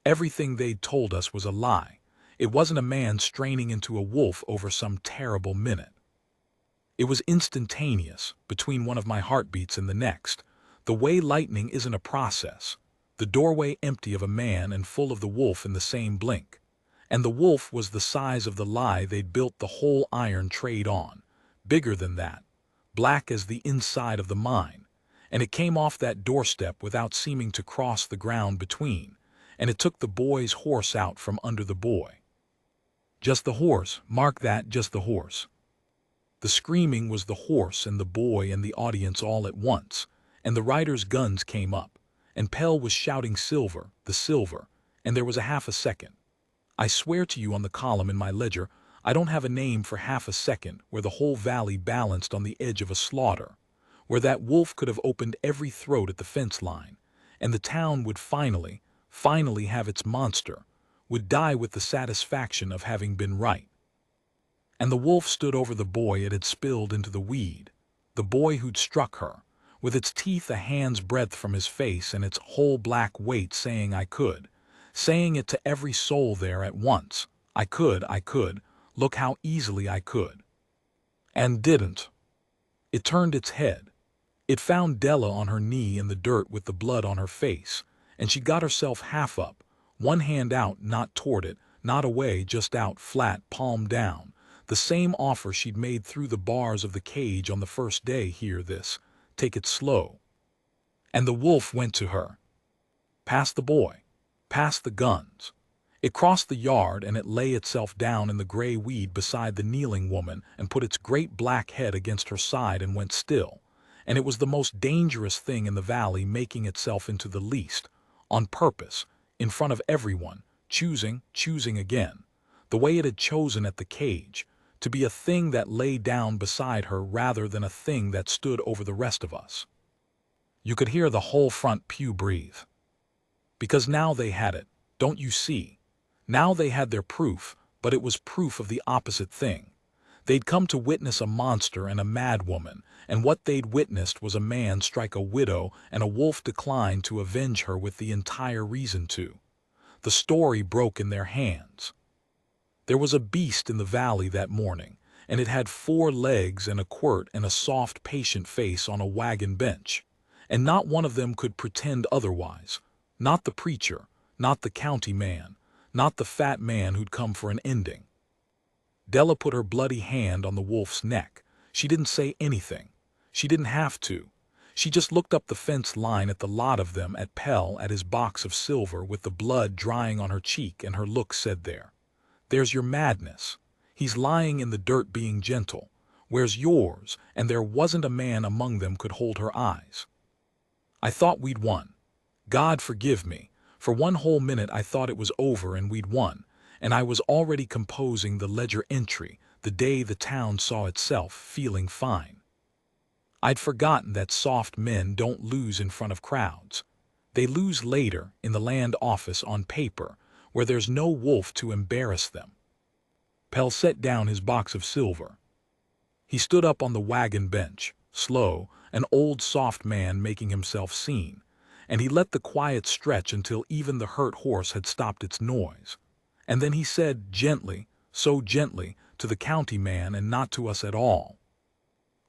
Everything they'd told us was a lie. It wasn't a man straining into a wolf over some terrible minute. It was instantaneous, between one of my heartbeats and the next. The way lightning isn't a process. The doorway empty of a man and full of the wolf in the same blink. And the wolf was the size of the lie they'd built the whole iron trade on. Bigger than that. Black as the inside of the mine, and it came off that doorstep without seeming to cross the ground between, and it took the boy's horse out from under the boy. Just the horse, mark that, just the horse. The screaming was the horse and the boy and the audience all at once, and the riders' guns came up, and Pell was shouting silver, the silver, and there was a half a second. I swear to you on the column in my ledger, I don't have a name for half a second where the whole valley balanced on the edge of a slaughter, where that wolf could have opened every throat at the fence line, and the town would finally have its monster, would die with the satisfaction of having been right. And the wolf stood over the boy it had spilled into the weed, the boy who'd struck her, with its teeth a hand's breadth from his face and its whole black weight saying I could, saying it to every soul there at once, I could, look how easily I could. And didn't. It turned its head. It found Della on her knee in the dirt with the blood on her face, and she got herself half up, one hand out, not toward it, not away, just out, flat, palm down, The same offer she'd made through the bars of the cage on the first day. Hear this, take it slow. And the wolf went to her. Past the boy, past the guns. It crossed the yard and it lay itself down in the gray weed beside the kneeling woman and put its great black head against her side and went still. And it was the most dangerous thing in the valley, making itself into the least, on purpose, in front of everyone, choosing again, the way it had chosen at the cage, to be a thing that lay down beside her rather than a thing that stood over the rest of us. You could hear the whole front pew breathe. Because now they had it, don't you see? Now they had their proof, but it was proof of the opposite thing. They'd come to witness a monster and a mad woman, and what they'd witnessed was a man strike a widow and a wolf decline to avenge her with the entire reason to. The story broke in their hands. There was a beast in the valley that morning, and it had 4 legs and a quirt and a soft, patient face on a wagon bench. And not one of them could pretend otherwise. Not the preacher, not the county man, not the fat man who'd come for an ending. Della put her bloody hand on the wolf's neck. She didn't say anything. She didn't have to. She just looked up the fence line at the lot of them, at Pell, at his box of silver with the blood drying on her cheek, and her look said, there's your madness. He's lying in the dirt being gentle. Where's yours? And there wasn't a man among them could hold her eyes. I thought we'd won. God forgive me. For one whole minute I thought it was over and we'd won, and I was already composing the ledger entry, the day the town saw itself, feeling fine. I'd forgotten that soft men don't lose in front of crowds. They lose later, in the land office, on paper, where there's no wolf to embarrass them. Pell set down his box of silver. He stood up on the wagon bench, slow, an old soft man making himself seen, and he let the quiet stretch until even the hurt horse had stopped its noise. And then he said gently, so gently, to the county man and not to us at all,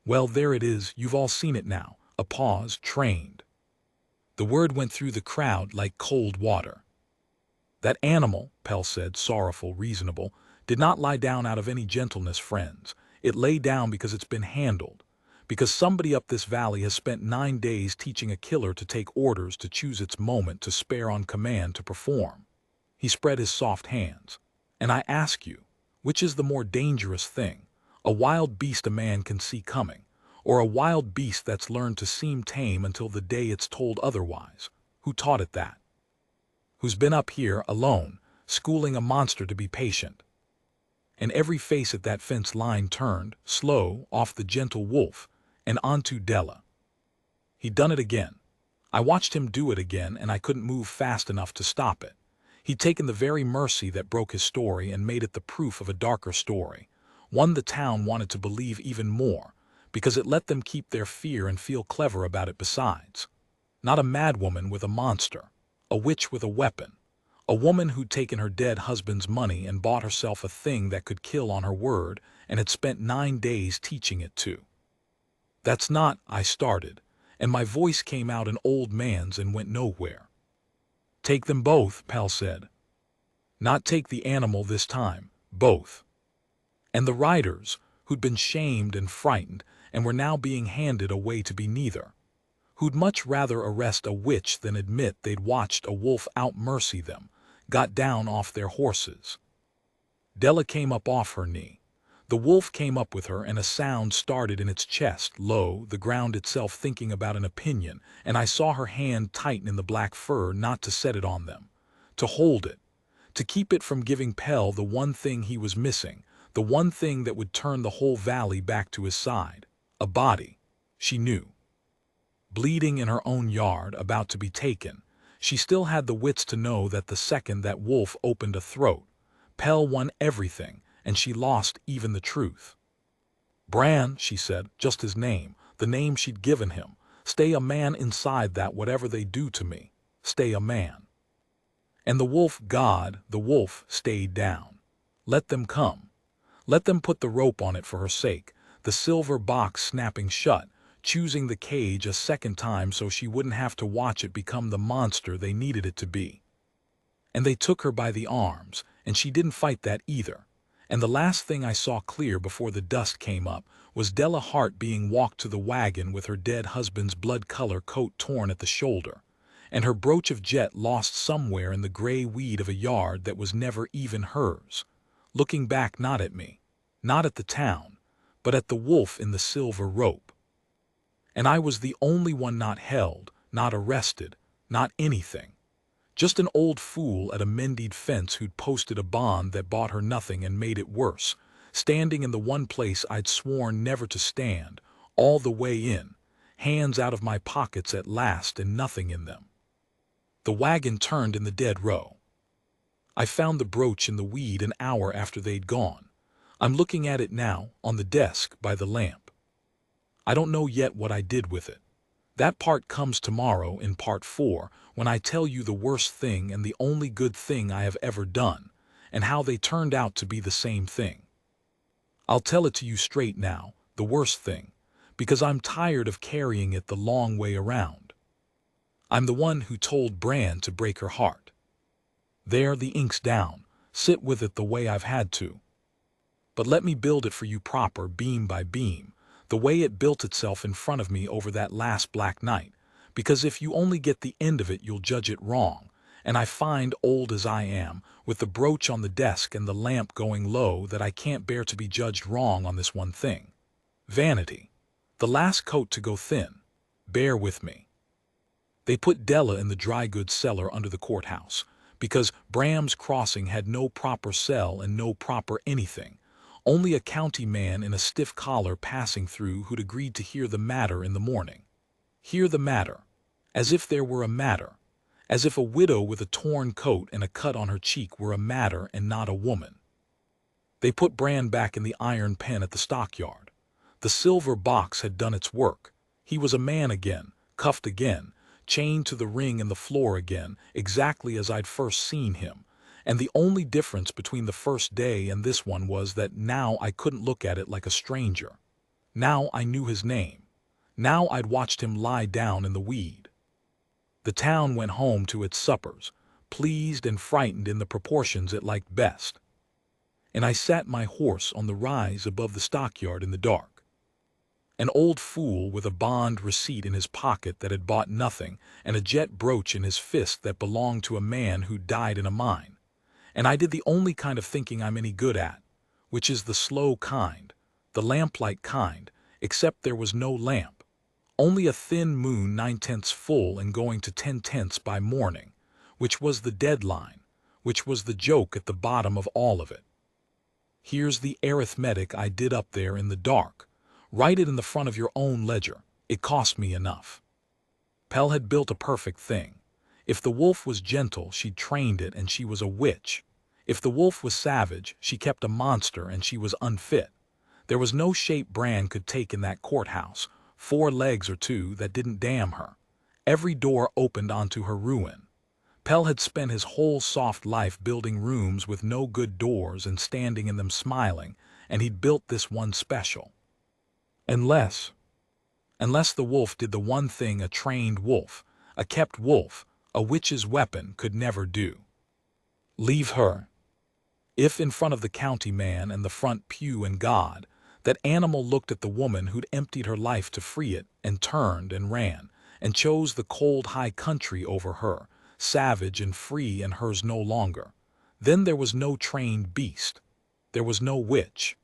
well, there it is, you've all seen it now. A pause, trained. The word went through the crowd like cold water. That animal, Pell said, sorrowful, reasonable, did not lie down out of any gentleness, friends. It lay down because it's been handled. Because somebody up this valley has spent 9 days teaching a killer to take orders, to choose its moment, to spare on command, to perform. He spread his soft hands. And I ask you, which is the more dangerous thing? A wild beast a man can see coming, or a wild beast that's learned to seem tame until the day it's told otherwise? Who taught it that? Who's been up here, alone, schooling a monster to be patient? And every face at that fence line turned, slow, off the gentle wolf, and onto Della. He'd done it again. I watched him do it again, and I couldn't move fast enough to stop it. He'd taken the very mercy that broke his story and made it the proof of a darker story, one the town wanted to believe even more, because it let them keep their fear and feel clever about it besides. Not a madwoman with a monster, a witch with a weapon, a woman who'd taken her dead husband's money and bought herself a thing that could kill on her word and had spent 9 days teaching it to. That's not, I started, and my voice came out an old man's and went nowhere. Take them both, Pell said. Not take the animal this time, both. And the riders, who'd been shamed and frightened and were now being handed away to be neither, who'd much rather arrest a witch than admit they'd watched a wolf out-mercy them, got down off their horses. Della came up off her knee. The wolf came up with her, and a sound started in its chest, low, the ground itself thinking about an opinion, and I saw her hand tighten in the black fur, not to set it on them, to hold it, to keep it from giving Pell the one thing he was missing, the one thing that would turn the whole valley back to his side. A body, she knew. Bleeding in her own yard, about to be taken. She still had the wits to know that the second that wolf opened a throat, Pell won everything, and she lost even the truth. Bran, she said, just his name, the name she'd given him. Stay a man inside that, whatever they do to me. Stay a man. And the wolf, God, the wolf, stayed down. Let them come. Let them put the rope on it for her sake, the silver box snapping shut, choosing the cage a second time so she wouldn't have to watch it become the monster they needed it to be. And they took her by the arms, and she didn't fight that either. And the last thing I saw clear before the dust came up was Della Hart being walked to the wagon with her dead husband's blood-color coat torn at the shoulder, and her brooch of jet lost somewhere in the gray weed of a yard that was never even hers, looking back not at me, not at the town, but at the wolf in the silver rope. And I was the only one not held, not arrested, not anything. Just an old fool at a mended fence who'd posted a bond that bought her nothing and made it worse, standing in the one place I'd sworn never to stand, all the way in, hands out of my pockets at last and nothing in them. The wagon turned in the dead row. I found the brooch in the weed an hour after they'd gone. I'm looking at it now, on the desk by the lamp. I don't know yet what I did with it. That part comes tomorrow in part 4, when I tell you the worst thing and the only good thing I have ever done, and how they turned out to be the same thing. I'll tell it to you straight now, the worst thing, because I'm tired of carrying it the long way around. I'm the one who told Bran to break her heart. There, the ink's down. Sit with it the way I've had to. But let me build it for you proper, beam by beam, the way it built itself in front of me over that last black night, because if you only get the end of it you'll judge it wrong, and I find, old as I am, with the brooch on the desk and the lamp going low, that I can't bear to be judged wrong on this one thing. Vanity. The last coat to go thin. Bear with me. They put Della in the dry goods cellar under the courthouse, because Bram's Crossing had no proper cell and no proper anything, only a county man in a stiff collar passing through who'd agreed to hear the matter in the morning. Hear the matter. As if there were a matter. As if a widow with a torn coat and a cut on her cheek were a matter and not a woman. They put Bran back in the iron pen at the stockyard. The silver box had done its work. He was a man again, cuffed again, chained to the ring in the floor again, exactly as I'd first seen him. And the only difference between the first day and this one was that now I couldn't look at it like a stranger. Now I knew his name. Now I'd watched him lie down in the weed. The town went home to its suppers, pleased and frightened in the proportions it liked best. And I sat my horse on the rise above the stockyard in the dark. An old fool with a bond receipt in his pocket that had bought nothing and a jet brooch in his fist that belonged to a man who died in a mine. And I did the only kind of thinking I'm any good at, which is the slow kind, the lamplight kind, except there was no lamp. Only a thin moon 9/10 full and going to 10/10 by morning, which was the deadline, which was the joke at the bottom of all of it. Here's the arithmetic I did up there in the dark. Write it in the front of your own ledger. It cost me enough. Pell had built a perfect thing. If the wolf was gentle, she trained it and she was a witch. If the wolf was savage, she kept a monster and she was unfit. There was no shape Bran could take in that courthouse, 4 legs or 2, that didn't damn her. Every door opened onto her ruin. Pell had spent his whole soft life building rooms with no good doors and standing in them smiling, and he'd built this one special. Unless the wolf did the one thing a trained wolf, a kept wolf, a witch's weapon could never do. Leave her. If in front of the county man and the front pew and God, that animal looked at the woman who'd emptied her life to free it and turned and ran and chose the cold high country over her, savage and free and hers no longer, then there was no trained beast. There was no witch.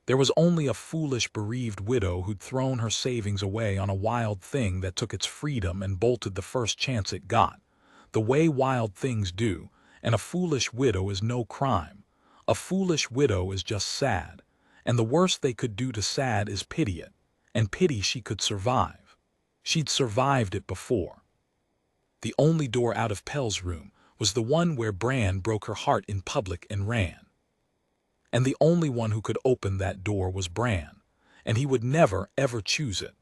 There was only a foolish bereaved widow who'd thrown her savings away on a wild thing that took its freedom and bolted the first chance it got, the way wild things do, and a foolish widow is no crime. A foolish widow is just sad, and the worst they could do to sad is pity it, and pity she could survive. She'd survived it before. The only door out of Pell's room was the one where Bran broke her heart in public and ran. And the only one who could open that door was Bran, and he would never, ever choose it.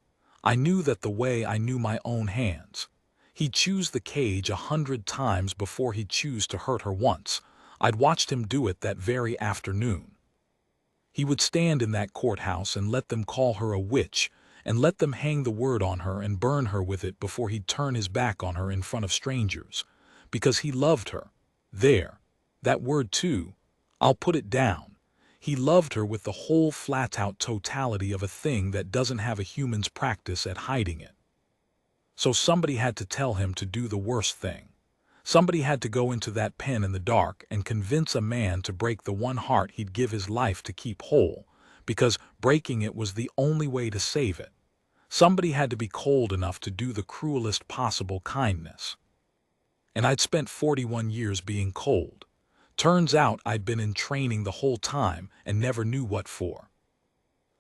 I knew that the way I knew my own hands. He'd choose the cage 100 times before he'd choose to hurt her once. I'd watched him do it that very afternoon. He would stand in that courthouse and let them call her a witch, and let them hang the word on her and burn her with it before he'd turn his back on her in front of strangers, because he loved her. There, that word too, I'll put it down. He loved her with the whole flat-out totality of a thing that doesn't have a human's practice at hiding it. So somebody had to tell him to do the worst thing. Somebody had to go into that pen in the dark and convince a man to break the one heart he'd give his life to keep whole, because breaking it was the only way to save it. Somebody had to be cold enough to do the cruelest possible kindness. And I'd spent 41 years being cold. Turns out I'd been in training the whole time and never knew what for.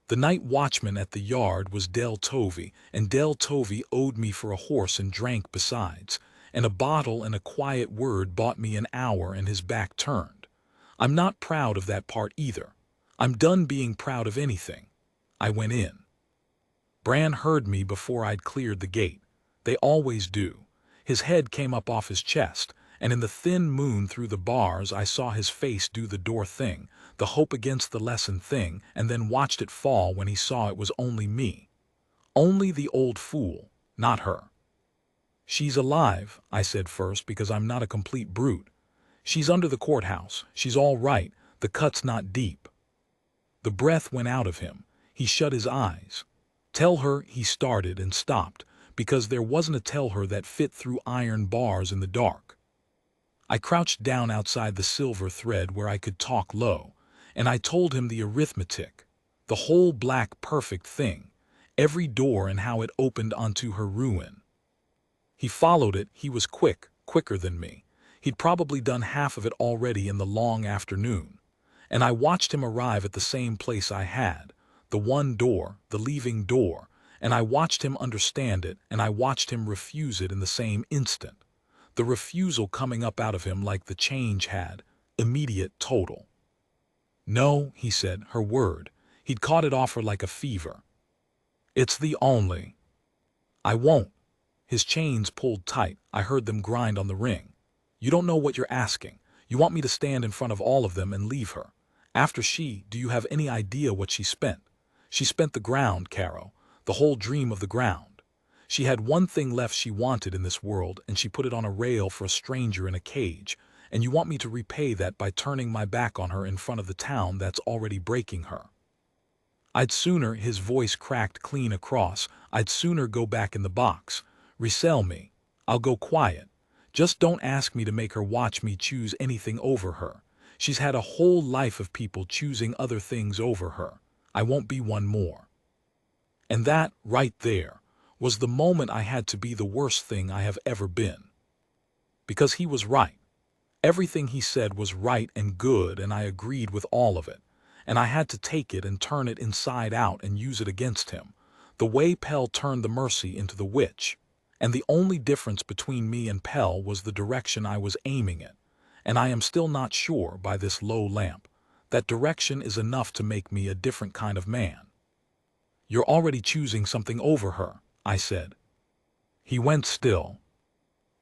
The night watchman at the yard was Del Tovey, and Del Tovey owed me for a horse and drank besides, and a bottle and a quiet word bought me an hour and his back turned. I'm not proud of that part either. I'm done being proud of anything. I went in. Bran heard me before I'd cleared the gate. They always do. His head came up off his chest, and in the thin moon through the bars I saw his face do the door thing, the hope against the lesson thing, and then watched it fall when he saw it was only me. Only the old fool, not her. She's alive, I said first, because I'm not a complete brute. She's under the courthouse. She's all right. The cut's not deep. The breath went out of him. He shut his eyes. Tell her, he started and stopped, because there wasn't a tell her that fit through iron bars in the dark. I crouched down outside the silver thread where I could talk low, and I told him the arithmetic, the whole black perfect thing, every door and how it opened onto her ruin. He followed it. He was quick, quicker than me. He'd probably done half of it already in the long afternoon. And I watched him arrive at the same place I had, the one door, the leaving door, and I watched him understand it, and I watched him refuse it in the same instant. The refusal coming up out of him like the change had, immediate, total. No, he said, her word. He'd caught it off her like a fever. It's the only. I won't. His chains pulled tight. I heard them grind on the ring. You don't know what you're asking. You want me to stand in front of all of them and leave her. After do you have any idea what she spent? She spent the ground, Caro, the whole dream of the ground. She had one thing left she wanted in this world, and she put it on a rail for a stranger in a cage, and you want me to repay that by turning my back on her in front of the town that's already breaking her. I'd sooner, his voice cracked clean across, I'd sooner go back in the box. Resell me. I'll go quiet. Just don't ask me to make her watch me choose anything over her. She's had a whole life of people choosing other things over her. I won't be one more. And that, right there, was the moment I had to be the worst thing I have ever been. Because he was right. Everything he said was right and good, and I agreed with all of it. And I had to take it and turn it inside out and use it against him, the way Pell turned the mercy into the witch. And the only difference between me and Pell was the direction I was aiming it. And I am still not sure, by this low lamp, that direction is enough to make me a different kind of man. You're already choosing something over her, I said. He went still.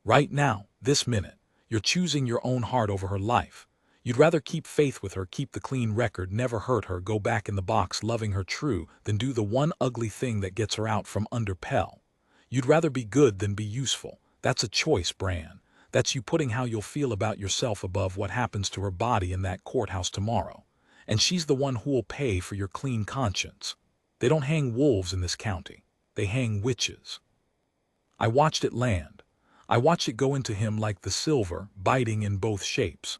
Right now, this minute, you're choosing your own heart over her life. You'd rather keep faith with her, keep the clean record, never hurt her, go back in the box loving her true, than do the one ugly thing that gets her out from under Pell. You'd rather be good than be useful. That's a choice, Bran. That's you putting how you'll feel about yourself above what happens to her body in that courthouse tomorrow. And she's the one who'll pay for your clean conscience. They don't hang wolves in this county. They hang witches. I watched it land. I watched it go into him like the silver, biting in both shapes.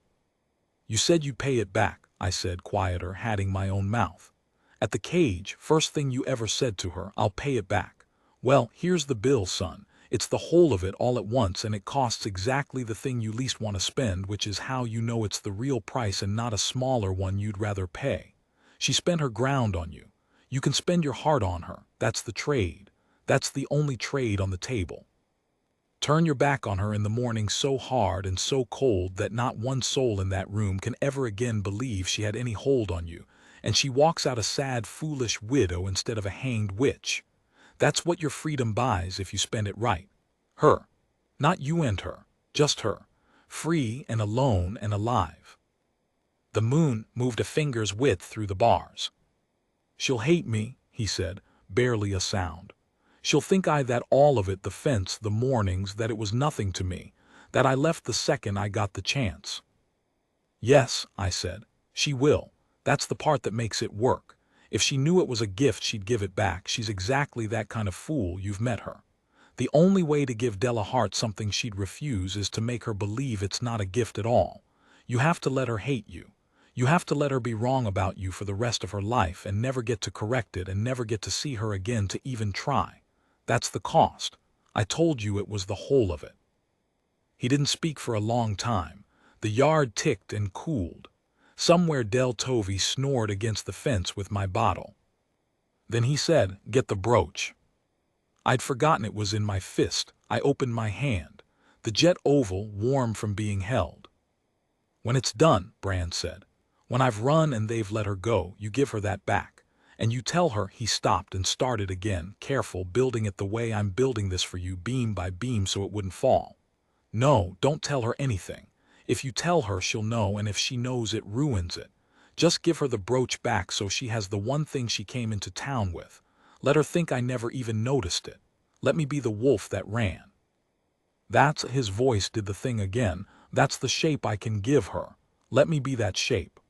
You said you'd pay it back, I said, quieter, hatting my own mouth. At the cage, first thing you ever said to her, I'll pay it back. Well, here's the bill, son. It's the whole of it all at once, and it costs exactly the thing you least want to spend, which is how you know it's the real price and not a smaller one you'd rather pay. She spent her ground on you. You can spend your heart on her. That's the trade. That's the only trade on the table. Turn your back on her in the morning so hard and so cold that not one soul in that room can ever again believe she had any hold on you, and she walks out a sad, foolish widow instead of a hanged witch. That's what your freedom buys if you spend it right. Her. Not you and her. Just her. Free and alone and alive. The moon moved a finger's width through the bars. She'll hate me, he said, barely a sound. She'll think I that all of it, the fence, the mornings, that it was nothing to me, that I left the second I got the chance. Yes, I said, she will. That's the part that makes it work. If she knew it was a gift, she'd give it back. She's exactly that kind of fool. You've met her. The only way to give Della Hart something she'd refuse is to make her believe it's not a gift at all. You have to let her hate you. You have to let her be wrong about you for the rest of her life and never get to correct it and never get to see her again to even try. That's the cost. I told you it was the whole of it. He didn't speak for a long time. The yard ticked and cooled. Somewhere Del Tovey snored against the fence with my bottle. Then he said, "Get the brooch." I'd forgotten it was in my fist. I opened my hand. The jet oval, warm from being held. "When it's done," Brand said. "When I've run and they've let her go, you give her that back. And you tell her," he stopped and started again, "careful, building it the way I'm building this for you, beam by beam, so it wouldn't fall. No, don't tell her anything. If you tell her, she'll know, and if she knows, it ruins it. Just give her the brooch back so she has the one thing she came into town with. Let her think I never even noticed it. Let me be the wolf that ran." That's, his voice did the thing again. "That's the shape I can give her. Let me be that shape.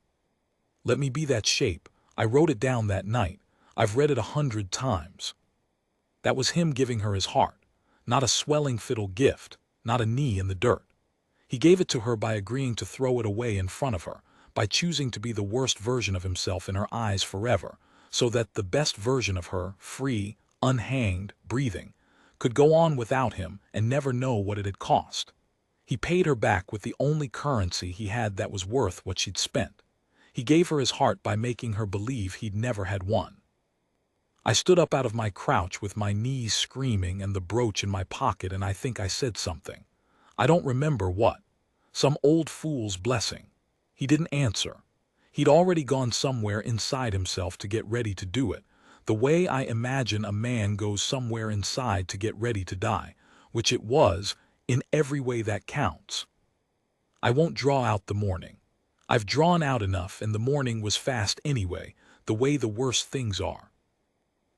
Let me be that shape." I wrote it down that night. I've read it 100 times. That was him giving her his heart. Not a swelling fiddle gift. Not a knee in the dirt. He gave it to her by agreeing to throw it away in front of her, by choosing to be the worst version of himself in her eyes forever, so that the best version of her, free, unhanged, breathing, could go on without him and never know what it had cost. He paid her back with the only currency he had that was worth what she'd spent. He gave her his heart by making her believe he'd never had one. I stood up out of my crouch with my knees screaming and the brooch in my pocket, and I think I said something. I don't remember what. Some old fool's blessing. He didn't answer. He'd already gone somewhere inside himself to get ready to do it, the way I imagine a man goes somewhere inside to get ready to die, which it was, in every way that counts. I won't draw out the morning. I've drawn out enough, and the morning was fast anyway, the way the worst things are.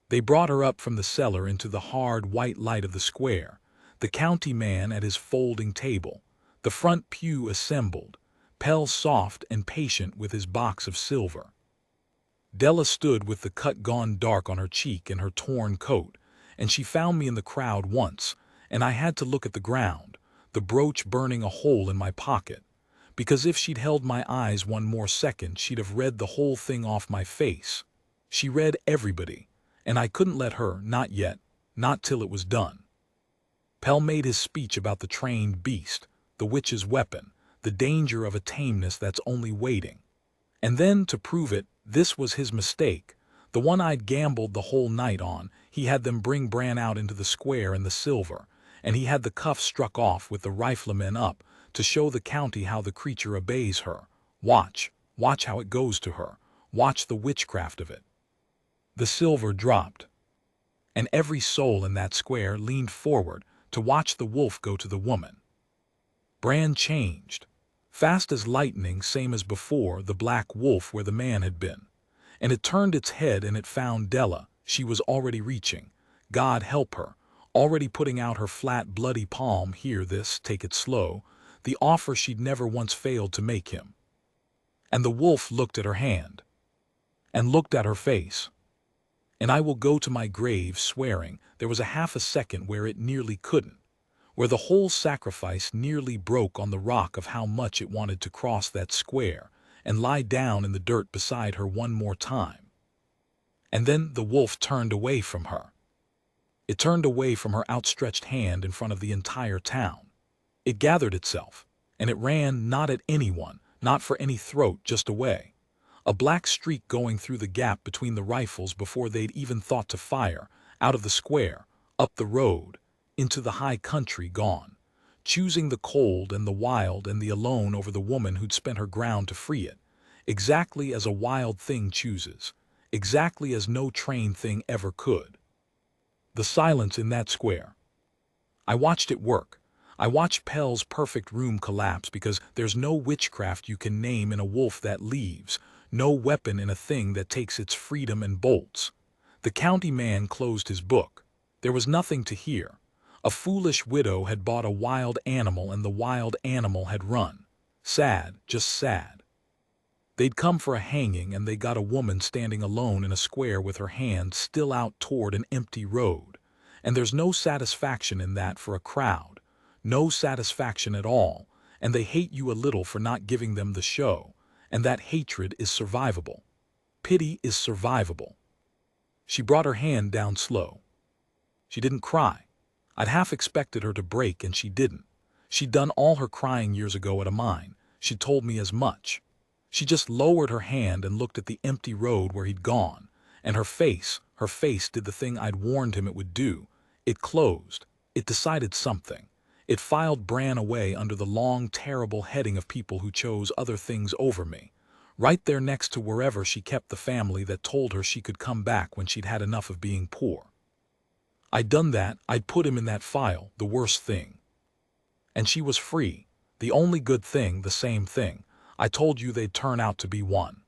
They brought her up from the cellar into the hard white light of the square, the county man at his folding table, the front pew assembled, Pell soft and patient with his box of silver. Della stood with the cut gone dark on her cheek and her torn coat, and she found me in the crowd once, and I had to look at the ground, the brooch burning a hole in my pocket, because if she'd held my eyes one more second, she'd have read the whole thing off my face. She read everybody, and I couldn't let her, not yet, not till it was done. Pell made his speech about the trained beast, the witch's weapon, the danger of a tameness that's only waiting. And then, to prove it, this was his mistake, the one I'd gambled the whole night on. He had them bring Bran out into the square in the silver, and he had the cuffs struck off with the riflemen up to show the county how the creature obeys her. Watch how it goes to her. Watch the witchcraft of it. The silver dropped, and every soul in that square leaned forward to watch the wolf go to the woman. Bran changed. Fast as lightning, same as before, the black wolf where the man had been. And it turned its head and it found Della. She was already reaching. God help her. Already putting out her flat, bloody palm. Here, this, take it slow. The offer she'd never once failed to make him. And the wolf looked at her hand. And looked at her face. And I will go to my grave swearing there was a half a second where it nearly couldn't, where the whole sacrifice nearly broke on the rock of how much it wanted to cross that square and lie down in the dirt beside her one more time. And then the wolf turned away from her. It turned away from her outstretched hand in front of the entire town. It gathered itself, and it ran not at anyone, not for any throat, just away. A black streak going through the gap between the rifles before they'd even thought to fire, out of the square, up the road, into the high country, gone, choosing the cold and the wild and the alone over the woman who'd spent her ground to free it, exactly as a wild thing chooses, exactly as no trained thing ever could. The silence in that square. I watched it work. I watched Pell's perfect room collapse, because there's no witchcraft you can name in a wolf that leaves, no weapon in a thing that takes its freedom and bolts. The county man closed his book. There was nothing to hear. A foolish widow had bought a wild animal and the wild animal had run. Sad, just sad. They'd come for a hanging, and they got a woman standing alone in a square with her hand still out toward an empty road. And there's no satisfaction in that for a crowd. No satisfaction at all, and they hate you a little for not giving them the show, and that hatred is survivable. Pity is survivable. She brought her hand down slow. She didn't cry. I'd half expected her to break, and she didn't. She'd done all her crying years ago at a mine. She'd told me as much. She just lowered her hand and looked at the empty road where he'd gone, and her face did the thing I'd warned him it would do. It closed. It decided something. It filed Bran away under the long, terrible heading of people who chose other things over me, right there next to wherever she kept the family that told her she could come back when she'd had enough of being poor. I'd done that. I'd put him in that file, the worst thing. And she was free. The only good thing, the same thing. I told you they'd turn out to be one.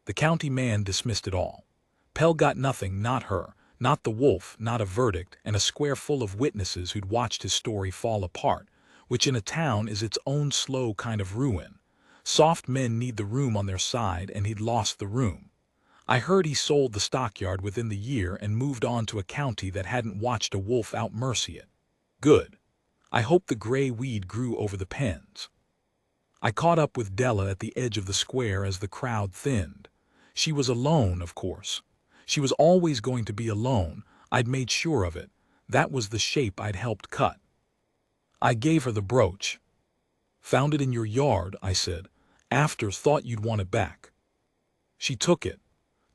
The county man dismissed it all. Pell got nothing, not her, not the wolf, not a verdict, and a square full of witnesses who'd watched his story fall apart, which in a town is its own slow kind of ruin. Soft men need the room on their side, and he'd lost the room. I heard he sold the stockyard within the year and moved on to a county that hadn't watched a wolf out-mercy it. Good. I hoped the gray weed grew over the pens. I caught up with Della at the edge of the square as the crowd thinned. She was alone, of course. She was always going to be alone. I'd made sure of it. That was the shape I'd helped cut. I gave her the brooch. "Found it in your yard," I said. "After thought you'd want it back." She took it,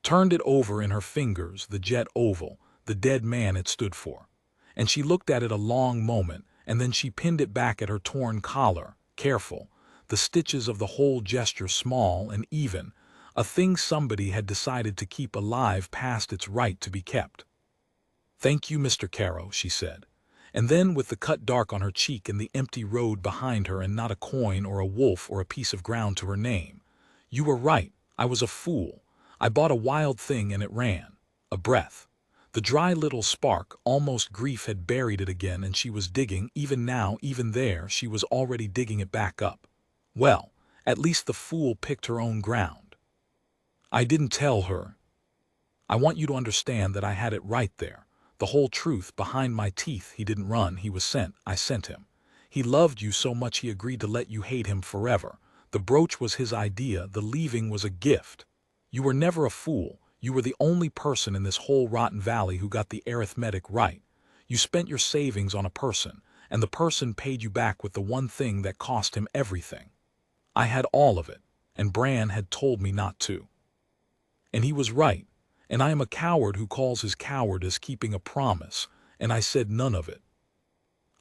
turned it over in her fingers, the jet oval, the dead man it stood for. And she looked at it a long moment, and then she pinned it back at her torn collar, careful, the stitches of the whole gesture small and even, a thing somebody had decided to keep alive past its right to be kept. "Thank you, Mr. Caro," she said. And then, with the cut dark on her cheek and the empty road behind her and not a coin or a wolf or a piece of ground to her name, "You were right. I was a fool. I bought a wild thing and it ran. A breath." The dry little spark, almost grief, had buried it again, and she was digging, even now, even there, she was already digging it back up. Well, at least the fool picked her own ground. I didn't tell her. I want you to understand that I had it right there. The whole truth, behind my teeth. He didn't run, he was sent. I sent him. He loved you so much he agreed to let you hate him forever. The brooch was his idea, the leaving was a gift. You were never a fool. You were the only person in this whole rotten valley who got the arithmetic right. You spent your savings on a person, and the person paid you back with the one thing that cost him everything. I had all of it, and Bran had told me not to. And he was right, and I am a coward who calls his cowardice keeping a promise, and I said none of it.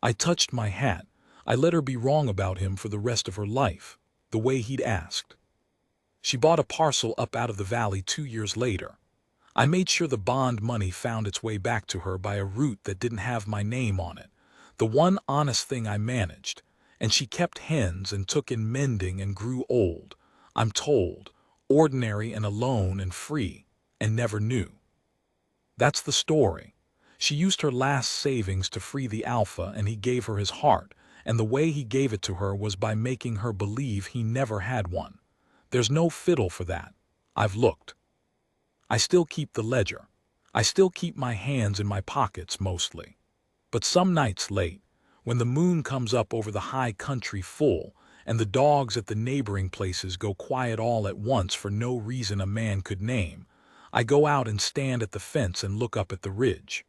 I touched my hat. I let her be wrong about him for the rest of her life, the way he'd asked. She bought a parcel up out of the valley 2 years later. I made sure the bond money found its way back to her by a route that didn't have my name on it, the one honest thing I managed, and she kept hens and took in mending and grew old, I'm told, ordinary and alone and free, and never knew. That's the story. She used her last savings to free the alpha, and he gave her his heart, and the way he gave it to her was by making her believe he never had one. There's no fiddle for that. I've looked. I still keep the ledger. I still keep my hands in my pockets mostly. But some nights late, when the moon comes up over the high country full, and the dogs at the neighboring places go quiet all at once for no reason a man could name, I go out and stand at the fence and look up at the ridge.